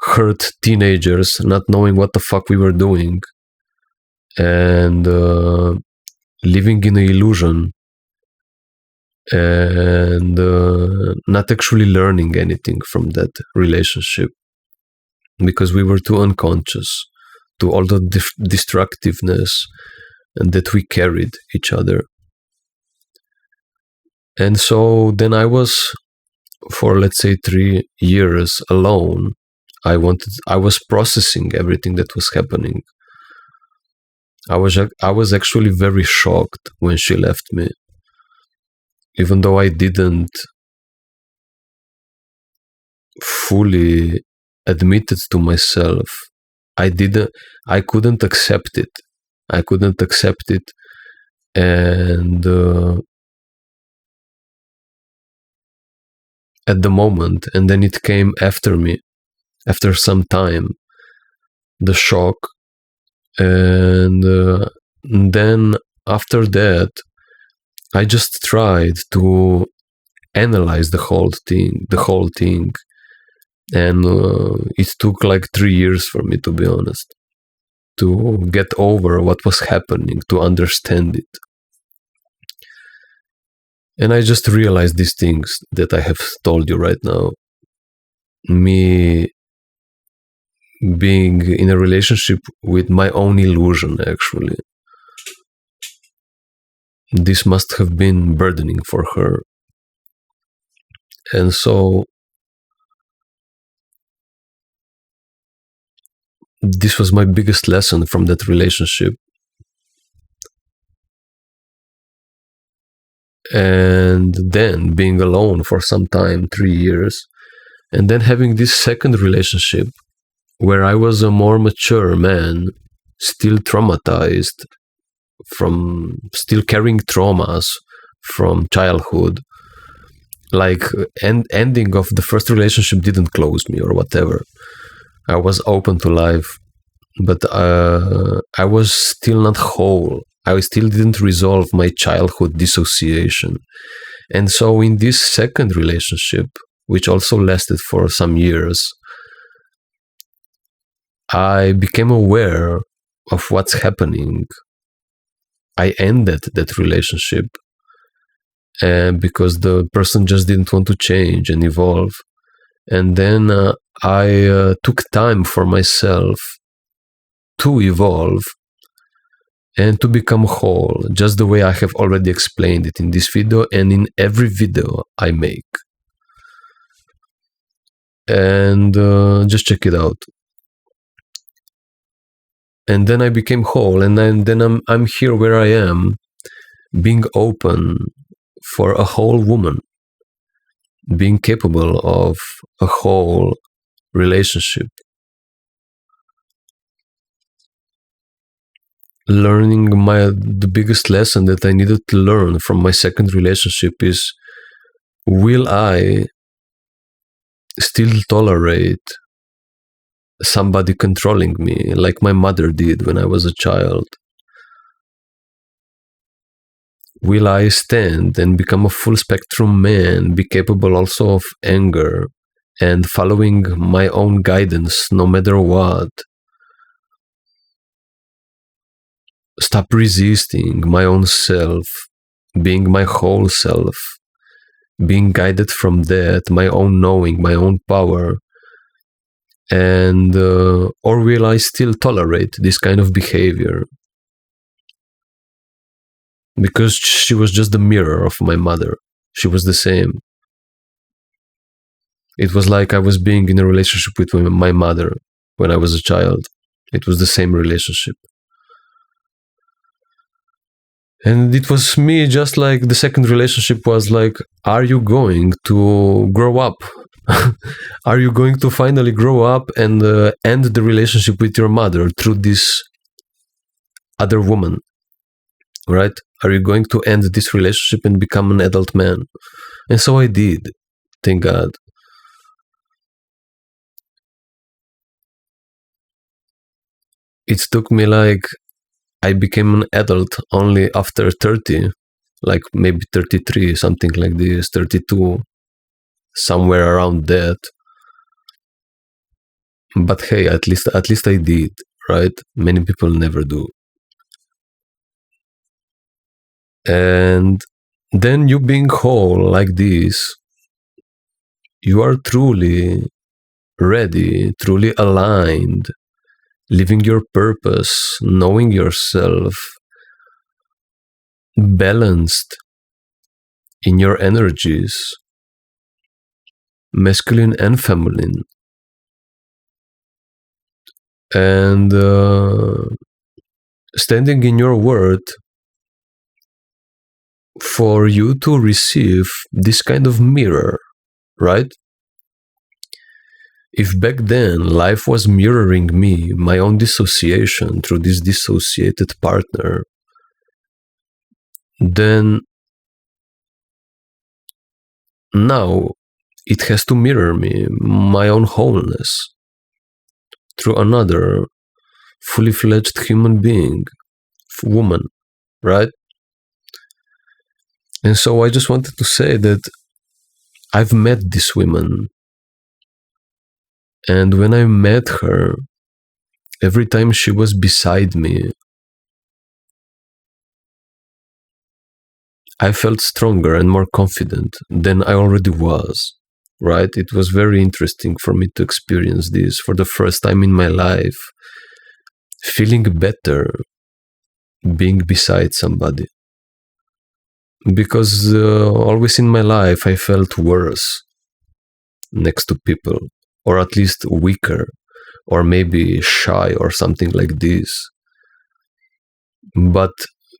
hurt teenagers, not knowing what the fuck we were doing, and living in an illusion. and not actually learning anything from that relationship because we were too unconscious to all the destructiveness that we carried each other. And so then I was, for let's say 3 years alone. I was processing everything that was happening. I was actually very shocked when she left me, even though I didn't fully admit it to myself. I couldn't accept it. And at the moment, and then it came after me, after some time, the shock. And then after that, I just tried to analyze the whole thing. And it took like 3 years for me, to be honest, to get over what was happening, to understand it. And I just realized these things that I have told you right now. Me being in a relationship with my own illusion, actually. This must have been burdening for her. And so this was my biggest lesson from that relationship. And then being alone for some time, 3 years, and then having this second relationship where I was a more mature man, still traumatized, still carrying traumas from childhood. Like, ending of the first relationship didn't close me or whatever. I was open to life, but I was still not whole. I still didn't resolve my childhood dissociation. And so in this second relationship, which also lasted for some years, I became aware of what's happening. I ended that relationship because the person just didn't want to change and evolve. And then I took time for myself to evolve and to become whole, just the way I have already explained it in this video and in every video I make. And just check it out. And then I became whole, and then I'm here where I am, being open for a whole woman, being capable of a whole relationship. Learning the biggest lesson that I needed to learn from my second relationship is, will I still tolerate somebody controlling me like my mother did when I was a child? Will I stand and become a full spectrum man, be capable also of anger and following my own guidance no matter what? Stop resisting my own self, being my whole self, being guided from that, my own knowing, my own power. And or will I still tolerate this kind of behavior? Because she was just the mirror of my mother. She was the same. It was like I was being in a relationship with my mother when I was a child. It was the same relationship. And it was me, just like the second relationship was like, are you going to grow up? Are you going to finally grow up and end the relationship with your mother through this other woman? Right? Are you going to end this relationship and become an adult man? And so I did. Thank God. It took me like, I became an adult only after 30, like maybe 33, something like this, 32, somewhere around that. But hey, at least I did, right? Many people never do. And then you being whole like this, you are truly ready, truly aligned, living your purpose, knowing yourself, balanced in your energies, masculine and feminine, and standing in your word for you to receive this kind of mirror, right? If back then life was mirroring me, my own dissociation through this dissociated partner, then now it has to mirror me, my own wholeness, through another fully fledged human being, woman, right? And so I just wanted to say that I've met this woman. And when I met her, every time she was beside me, I felt stronger and more confident than I already was, right? It was very interesting for me to experience this for the first time in my life, feeling better being beside somebody. Because always in my life I felt worse next to people, or at least weaker, or maybe shy or something like this. But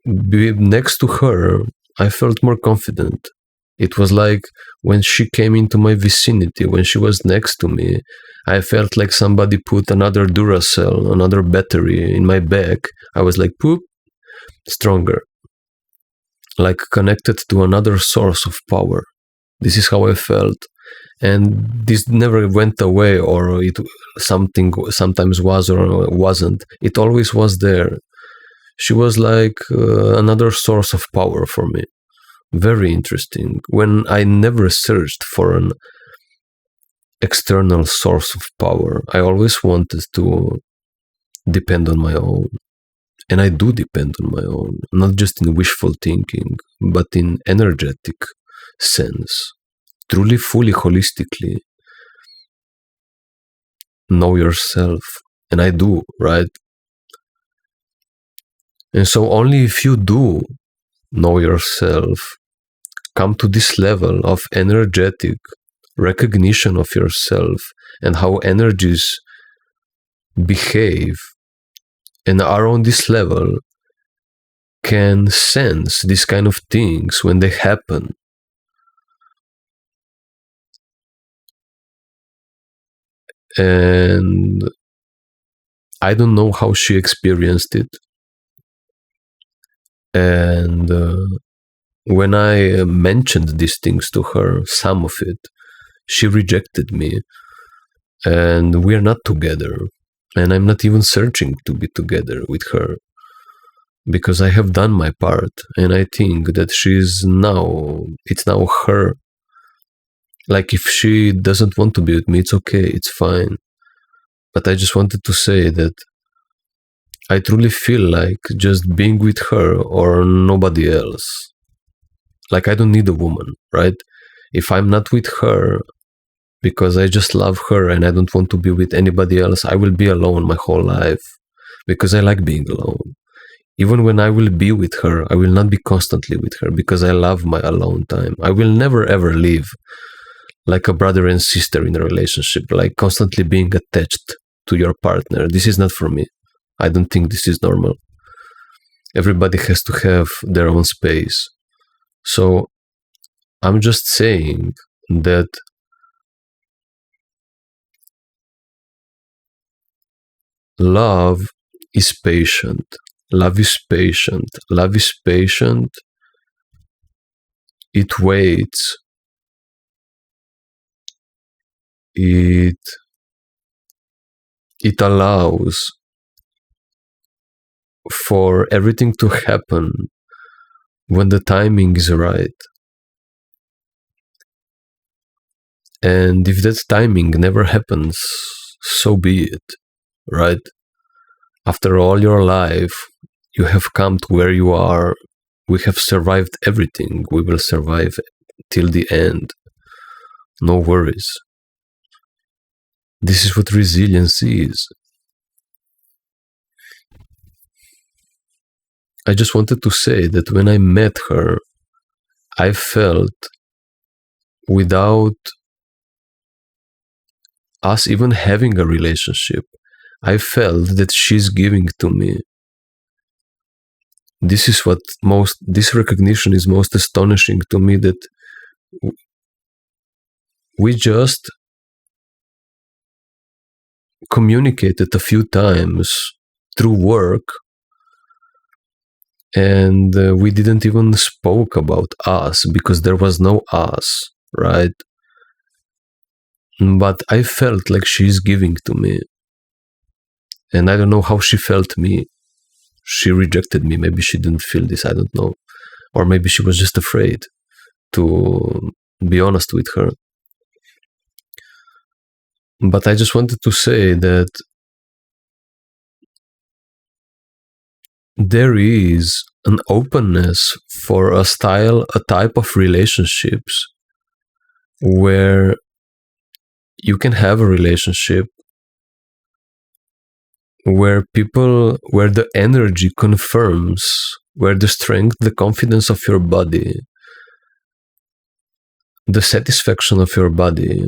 next to her, I felt more confident. It was like when she came into my vicinity, when she was next to me, I felt like somebody put another Duracell, another battery in my back. I was like, poop, stronger. Like connected to another source of power. This is how I felt. And this never went away, or it something sometimes was or wasn't. It always was there. She was like another source of power for me. Very interesting. When I never searched for an external source of power, I always wanted to depend on my own. And I do depend on my own, not just in wishful thinking, but in energetic sense. Truly, fully, holistically know yourself. And I do, right? And so only if you do know yourself, come to this level of energetic recognition of yourself and how energies behave, and are on this level, can sense these kind of things when they happen. And I don't know how she experienced it. And when I mentioned these things to her, some of it, she rejected me. And we're not together. And I'm not even searching to be together with her. Because I have done my part. And I think that it's now her. Like if she doesn't want to be with me, it's okay, it's fine. But I just wanted to say that I truly feel like just being with her or nobody else. Like I don't need a woman, right? If I'm not with her because I just love her and I don't want to be with anybody else, I will be alone my whole life because I like being alone. Even when I will be with her, I will not be constantly with her because I love my alone time. I will never ever live like a brother and sister in a relationship, like constantly being attached to your partner. This is not for me. I don't think this is normal. Everybody has to have their own space. So I'm just saying that love is patient. Love is patient. Love is patient. It waits. It allows for everything to happen when the timing is right. And if that timing never happens, so be it, right? After all your life, you have come to where you are We have survived everything. We will survive till the end. No worries. This is what resilience is. I just wanted to say that when I met her, I felt, without us even having a relationship, I felt that she's giving to me. This recognition is most astonishing to me, that we just communicated a few times through work, and we didn't even spoke about us because there was no us, right? But I felt like she's giving to me. And I don't know how she felt me. She rejected me. Maybe she didn't feel this. I don't know. Or maybe she was just afraid to be honest with her. But I just wanted to say that there is an openness for a type of relationships where you can have a relationship where the energy confirms, where the strength, the confidence of your body, the satisfaction of your body,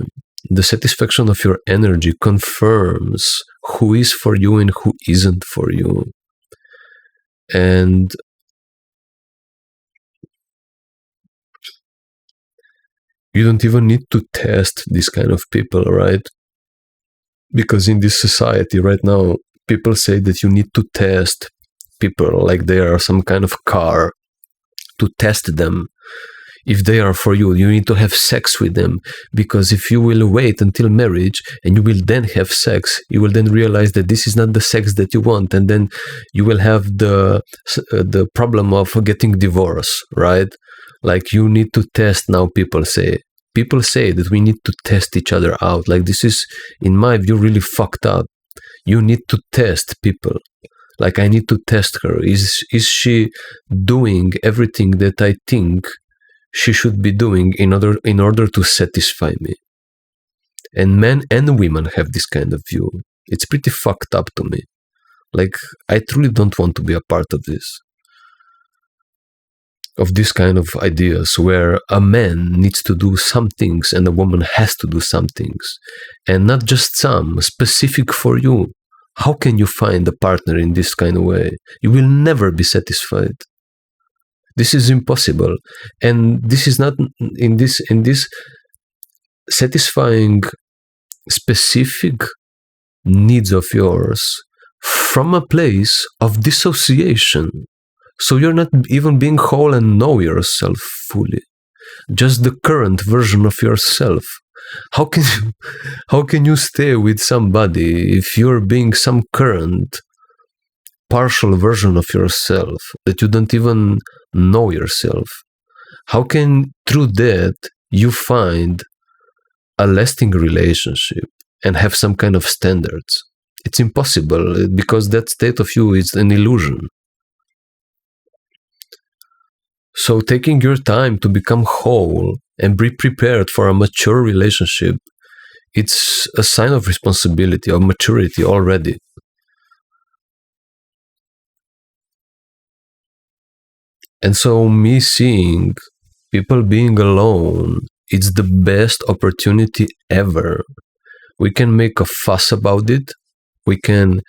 the satisfaction of your energy confirms who is for you and who isn't for you. And you don't even need to test this kind of people, right? Because in this society right now, people say that you need to test people like they are some kind of car, to test them. If they are for you, you need to have sex with them, because if you will wait until marriage and you will then have sex, you will then realize that this is not the sex that you want, and then you will have the problem of getting divorced, right? Like, you need to test now, people say. People say that we need to test each other out. Like, this is, in my view, really fucked up. You need to test people. Like, I need to test her. Is she doing everything that I think she should be doing in order to satisfy me? And men and women have this kind of view. It's pretty fucked up to me. Like, I truly don't want to be a part of this kind of ideas where a man needs to do some things and a woman has to do some things, and not just some, specific for you. How can you find a partner in this kind of way? You will never be satisfied. This is impossible. And this is not in this satisfying specific needs of yours from a place of dissociation. So you're not even being whole and know yourself fully. Just the current version of yourself. How can you stay with somebody if you're being some current partial version of yourself that you don't even know yourself? How can through that you find a lasting relationship and have some kind of standards? It's impossible, because that state of you is an illusion. So taking your time to become whole and be prepared for a mature relationship, it's a sign of responsibility, of maturity already. And so me seeing people being alone, it's the best opportunity ever. We can make a fuss about it. We can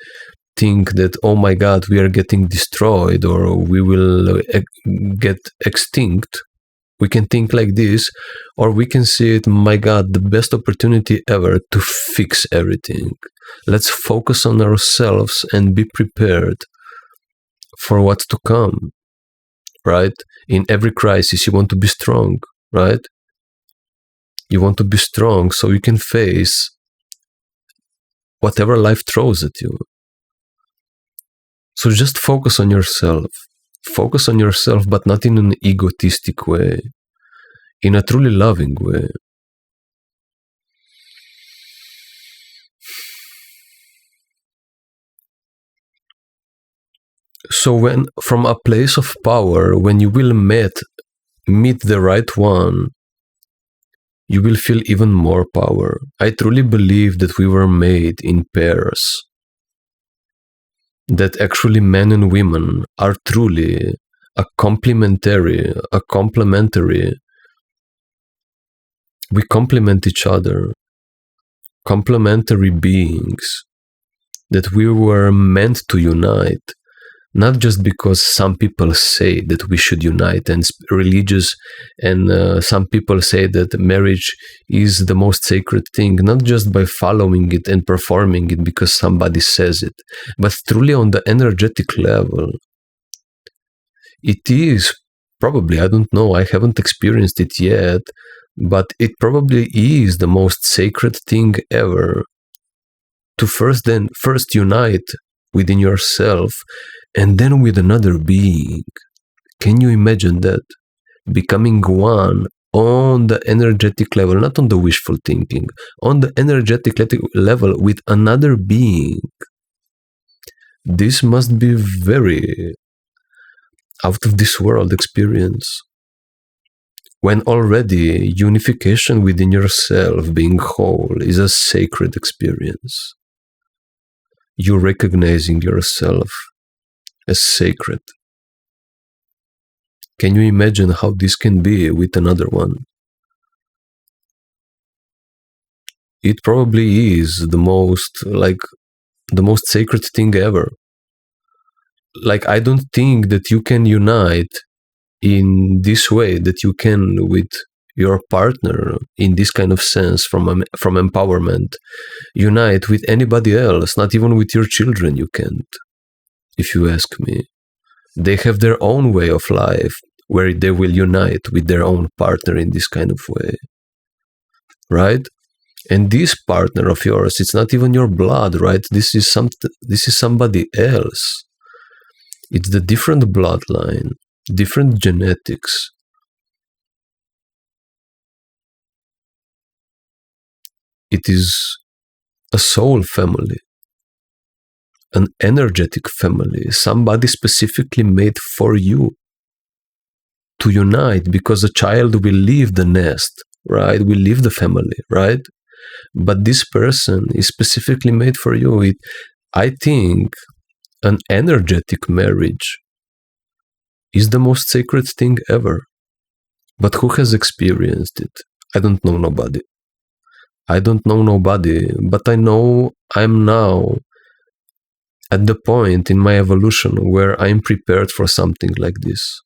think that, oh my God, we are getting destroyed, or we will get extinct. We can think like this, or we can see it, my God, the best opportunity ever to fix everything. Let's focus on ourselves and be prepared for what's to come, right? In every crisis, you want to be strong, right? You want to be strong so you can face whatever life throws at you. So just focus on yourself. Focus on yourself, but not in an egotistic way, in a truly loving way. So when from a place of power, when you will meet the right one, you will feel even more power. I truly believe that we were made in pairs. That actually men and women are truly a complementary. We complement each other, complementary beings, that we were meant to unite, not just because some people say that we should unite and religious, and some people say that marriage is the most sacred thing, not just by following it and performing it because somebody says it, but truly on the energetic level. It is probably, I don't know, I haven't experienced it yet, but it probably is the most sacred thing ever. To first unite within yourself and then with another being. Can you imagine that? Becoming one on the energetic level, not on the wishful thinking, on the energetic level with another being. This must be very out of this world experience. When already unification within yourself, being whole, is a sacred experience. You recognizing yourself as sacred. Can you imagine how this can be with another one? It probably is the most sacred thing ever. Like, I don't think that you can unite in this way that you can with your partner in this kind of sense from empowerment. Unite with anybody else, not even with your children you can't, if you ask me. They have their own way of life where they will unite with their own partner in this kind of way, right? And this partner of yours, it's not even your blood, right? This is somebody else. It's the different bloodline, different genetics. It is a soul family, an energetic family, somebody specifically made for you to unite, because a child will leave the nest, right? Will leave the family, right? But this person is specifically made for you. I think an energetic marriage is the most sacred thing ever. But who has experienced it? I don't know nobody. But I know I'm now at the point in my evolution where I'm prepared for something like this.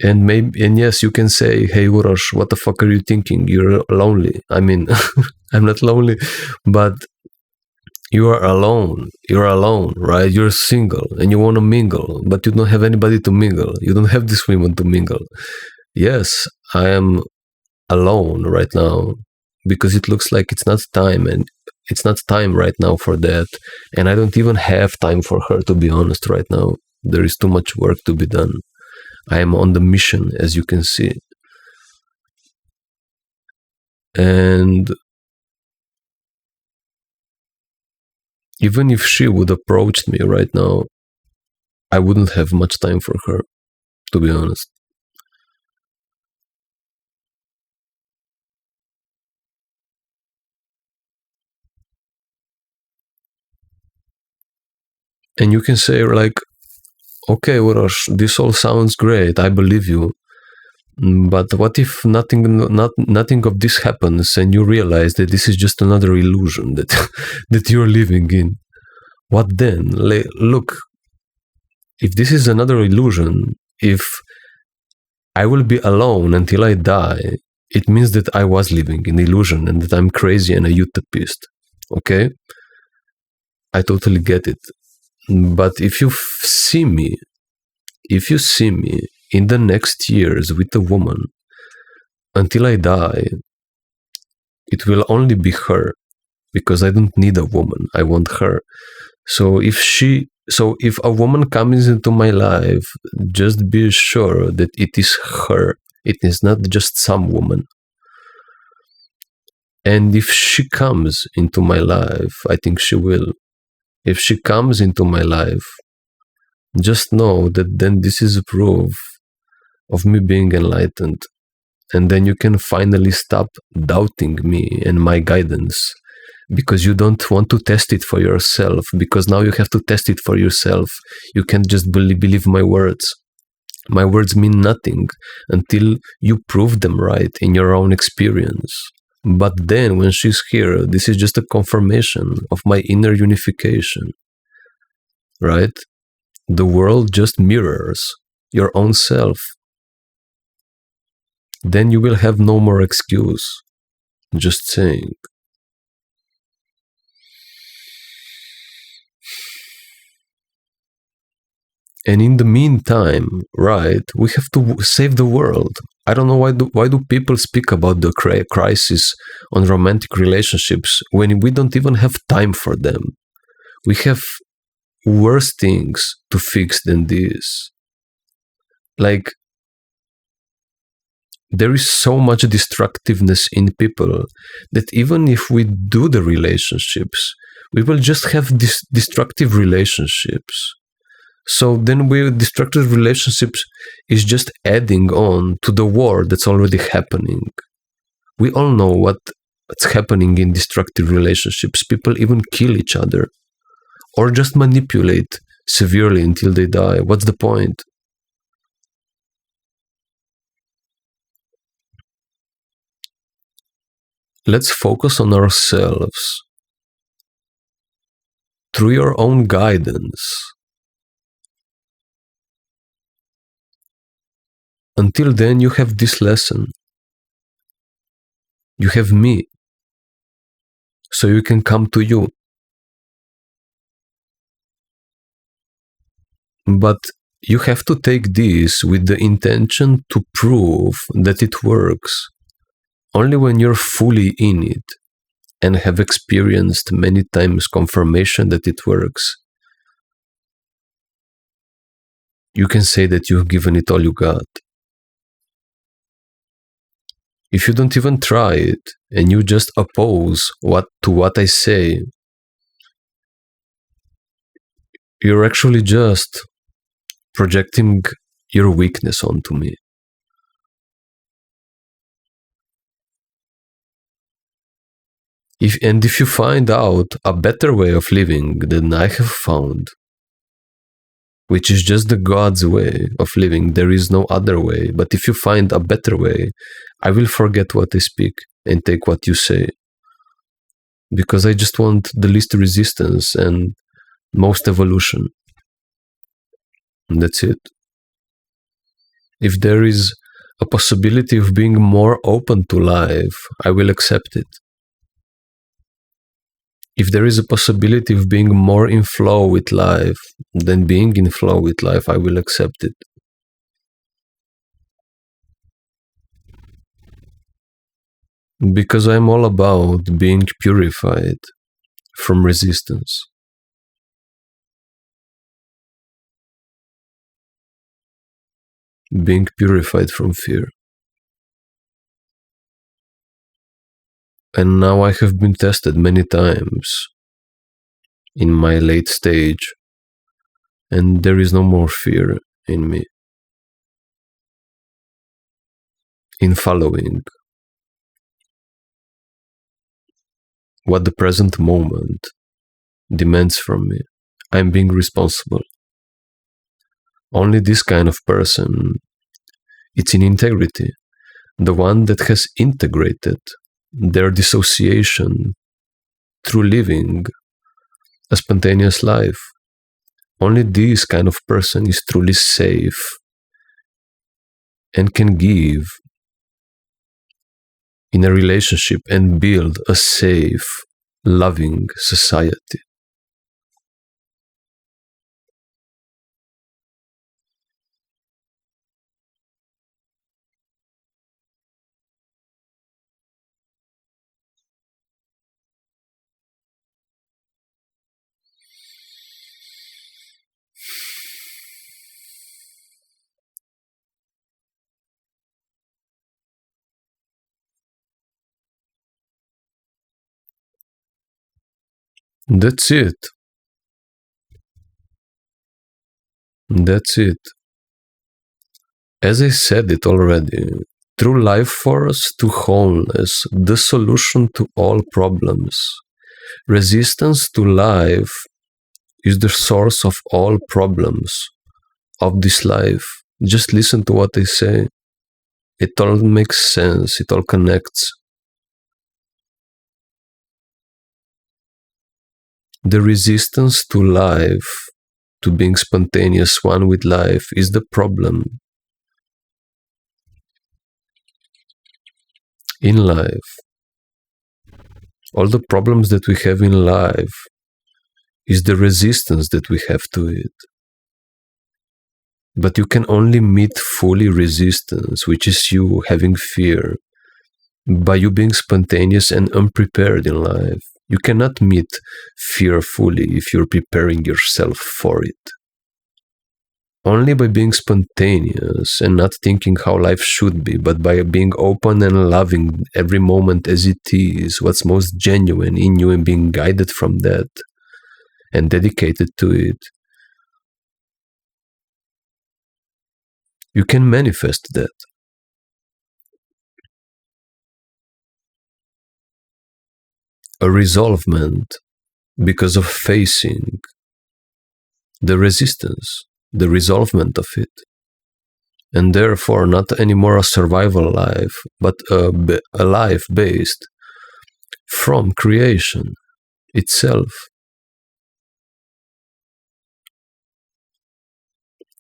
And yes, you can say, hey, Urosh, what the fuck are you thinking? You're lonely. I mean, I'm not lonely, but you are alone. You're alone, right? You're single and you want to mingle, but you don't have anybody to mingle. You don't have this woman to mingle. Yes, I am alone right now because it looks like it's not time, and it's not time right now for that. And I don't even have time for her, to be honest, right now. There is too much work to be done. I am on the mission, as you can see. And even if she would approach me right now, I wouldn't have much time for her, to be honest. And you can say, like, okay, Urosh, this all sounds great. I believe you. But what if nothing of this happens and you realize that this is just another illusion that you're living in? What then? Look, if this is another illusion, if I will be alone until I die, it means that I was living in illusion and that I'm crazy and a utopist. Okay? I totally get it. But if you see me in the next years with a woman, until I die, it will only be her, because I don't need a woman. I want her. So if a woman comes into my life, just be sure that it is her. It is not just some woman. And if she comes into my life, I think she will. If she comes into my life, just know that then this is a proof of me being enlightened. And then you can finally stop doubting me and my guidance, because you don't want to test it for yourself, because now you have to test it for yourself. You can't just believe my words. My words mean nothing until you prove them right in your own experience. But then when she's here, this is just a confirmation of my inner unification, right? The world just mirrors your own self. Then you will have no more excuse. Just saying. And in the meantime, right, we have to save the world. I don't know why do people speak about the crisis on romantic relationships when we don't even have time for them. We have worse things to fix than this. Like, there is so much destructiveness in people that even if we do the relationships, we will just have destructive relationships. So then destructive relationships is just adding on to the war that's already happening. We all know what's happening in destructive relationships. People even kill each other or just manipulate severely until they die. What's the point? Let's focus on ourselves through your own guidance. Until then, you have this lesson. You have me. So you can come to you. But you have to take this with the intention to prove that it works. Only when you're fully in it and have experienced many times confirmation that it works, you can say that you've given it all you got. If you don't even try it and you just oppose what I say, you're actually just projecting your weakness onto me. If you find out a better way of living than I have found, which is just the God's way of living, there is no other way. But if you find a better way, I will forget what I speak and take what you say. Because I just want the least resistance and most evolution. And that's it. If there is a possibility of being more open to life, I will accept it. If there is a possibility of being more in flow with life than being in flow with life, I will accept it. Because I'm all about being purified from resistance. Being purified from fear. And now I have been tested many times in my late stage, and there is no more fear in me. In following what the present moment demands from me, I'm being responsible. Only this kind of person, it's in integrity, the one that has integrated their dissociation through living a spontaneous life. Only this kind of person is truly safe and can give in a relationship and build a safe, loving society. That's it. That's it. As I said it already, true life force to wholeness, the solution to all problems. Resistance to life is the source of all problems of this life. Just listen to what I say. It all makes sense, it all connects. The resistance to life, to being spontaneous, one with life, is the problem. In life, all the problems that we have in life is the resistance that we have to it. But you can only meet fully resistance, which is you having fear, by you being spontaneous and unprepared in life. You cannot meet fear fully if you're preparing yourself for it. Only by being spontaneous and not thinking how life should be, but by being open and loving every moment as it is, what's most genuine in you, and being guided from that and dedicated to it, you can manifest that. A resolvement because of facing the resistance, the resolvement of it. And therefore, not anymore a survival life, but a life based from creation itself.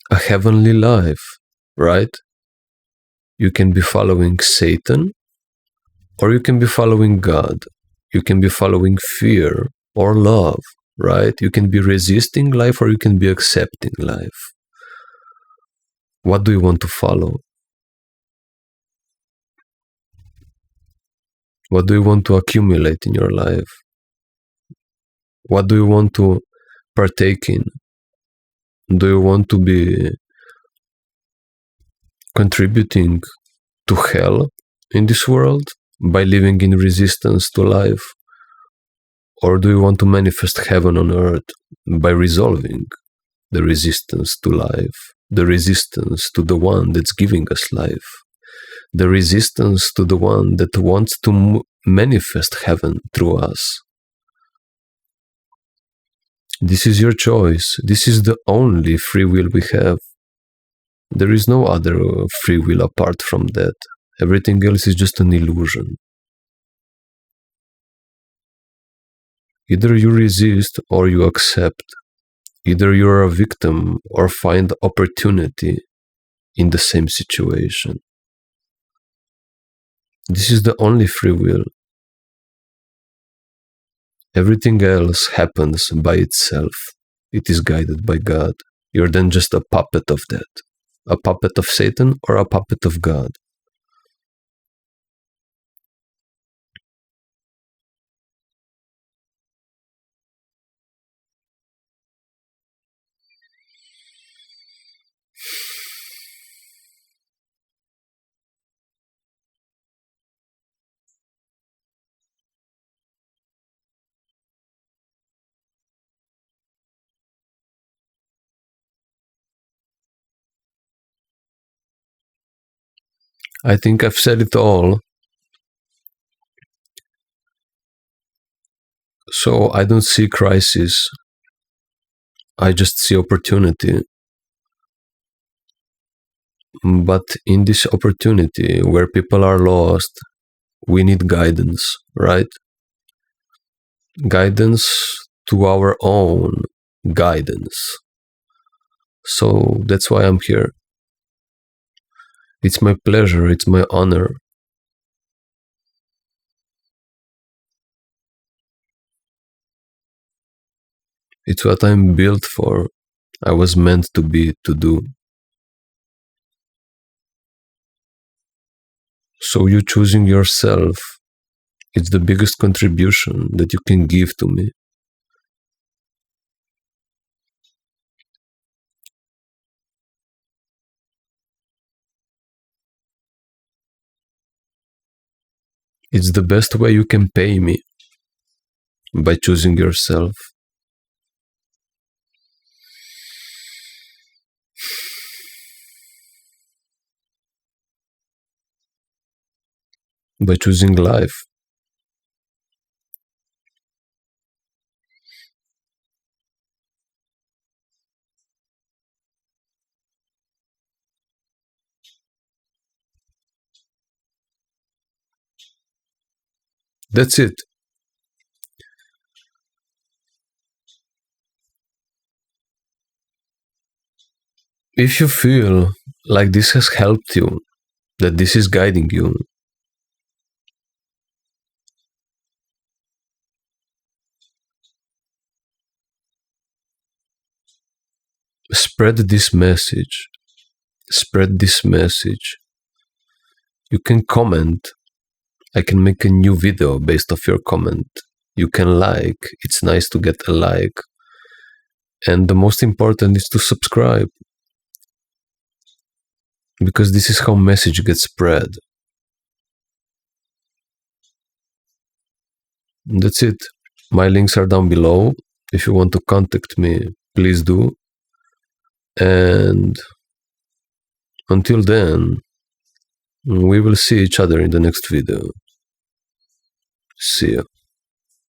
A heavenly life, right? You can be following Satan, or you can be following God. You can be following fear or love, right? You can be resisting life, or you can be accepting life. What do you want to follow? What do you want to accumulate in your life? What do you want to partake in? Do you want to be contributing to hell in this world by living in resistance to life? Or do you want to manifest heaven on earth by resolving the resistance to life, the resistance to the one that's giving us life, the resistance to the one that wants to manifest heaven through us? This is your choice. This is the only free will we have. There is no other free will apart from that. Everything else is just an illusion. Either you resist or you accept. Either you're a victim or find opportunity in the same situation. This is the only free will. Everything else happens by itself. It is guided by God. You're then just a puppet of that. A puppet of Satan or a puppet of God. I think I've said it all. So I don't see crisis. I just see opportunity. But in this opportunity where people are lost, we need guidance, right? Guidance to our own guidance. So that's why I'm here. It's my pleasure, it's my honor. It's what I'm built for. I was meant to be, to do. So you choosing yourself, it's the biggest contribution that you can give to me. It's the best way you can pay me. by choosing yourself. By choosing life. That's it. If you feel like this has helped you, that this is guiding you, spread this message. Spread this message. You can comment. I can make a new video based off your comment. You can like. It's nice to get a like. And the most important is to subscribe. Because this is how message gets spread. That's it. My links are down below. If you want to contact me, please do. And until then, we will see each other in the next video. See ya.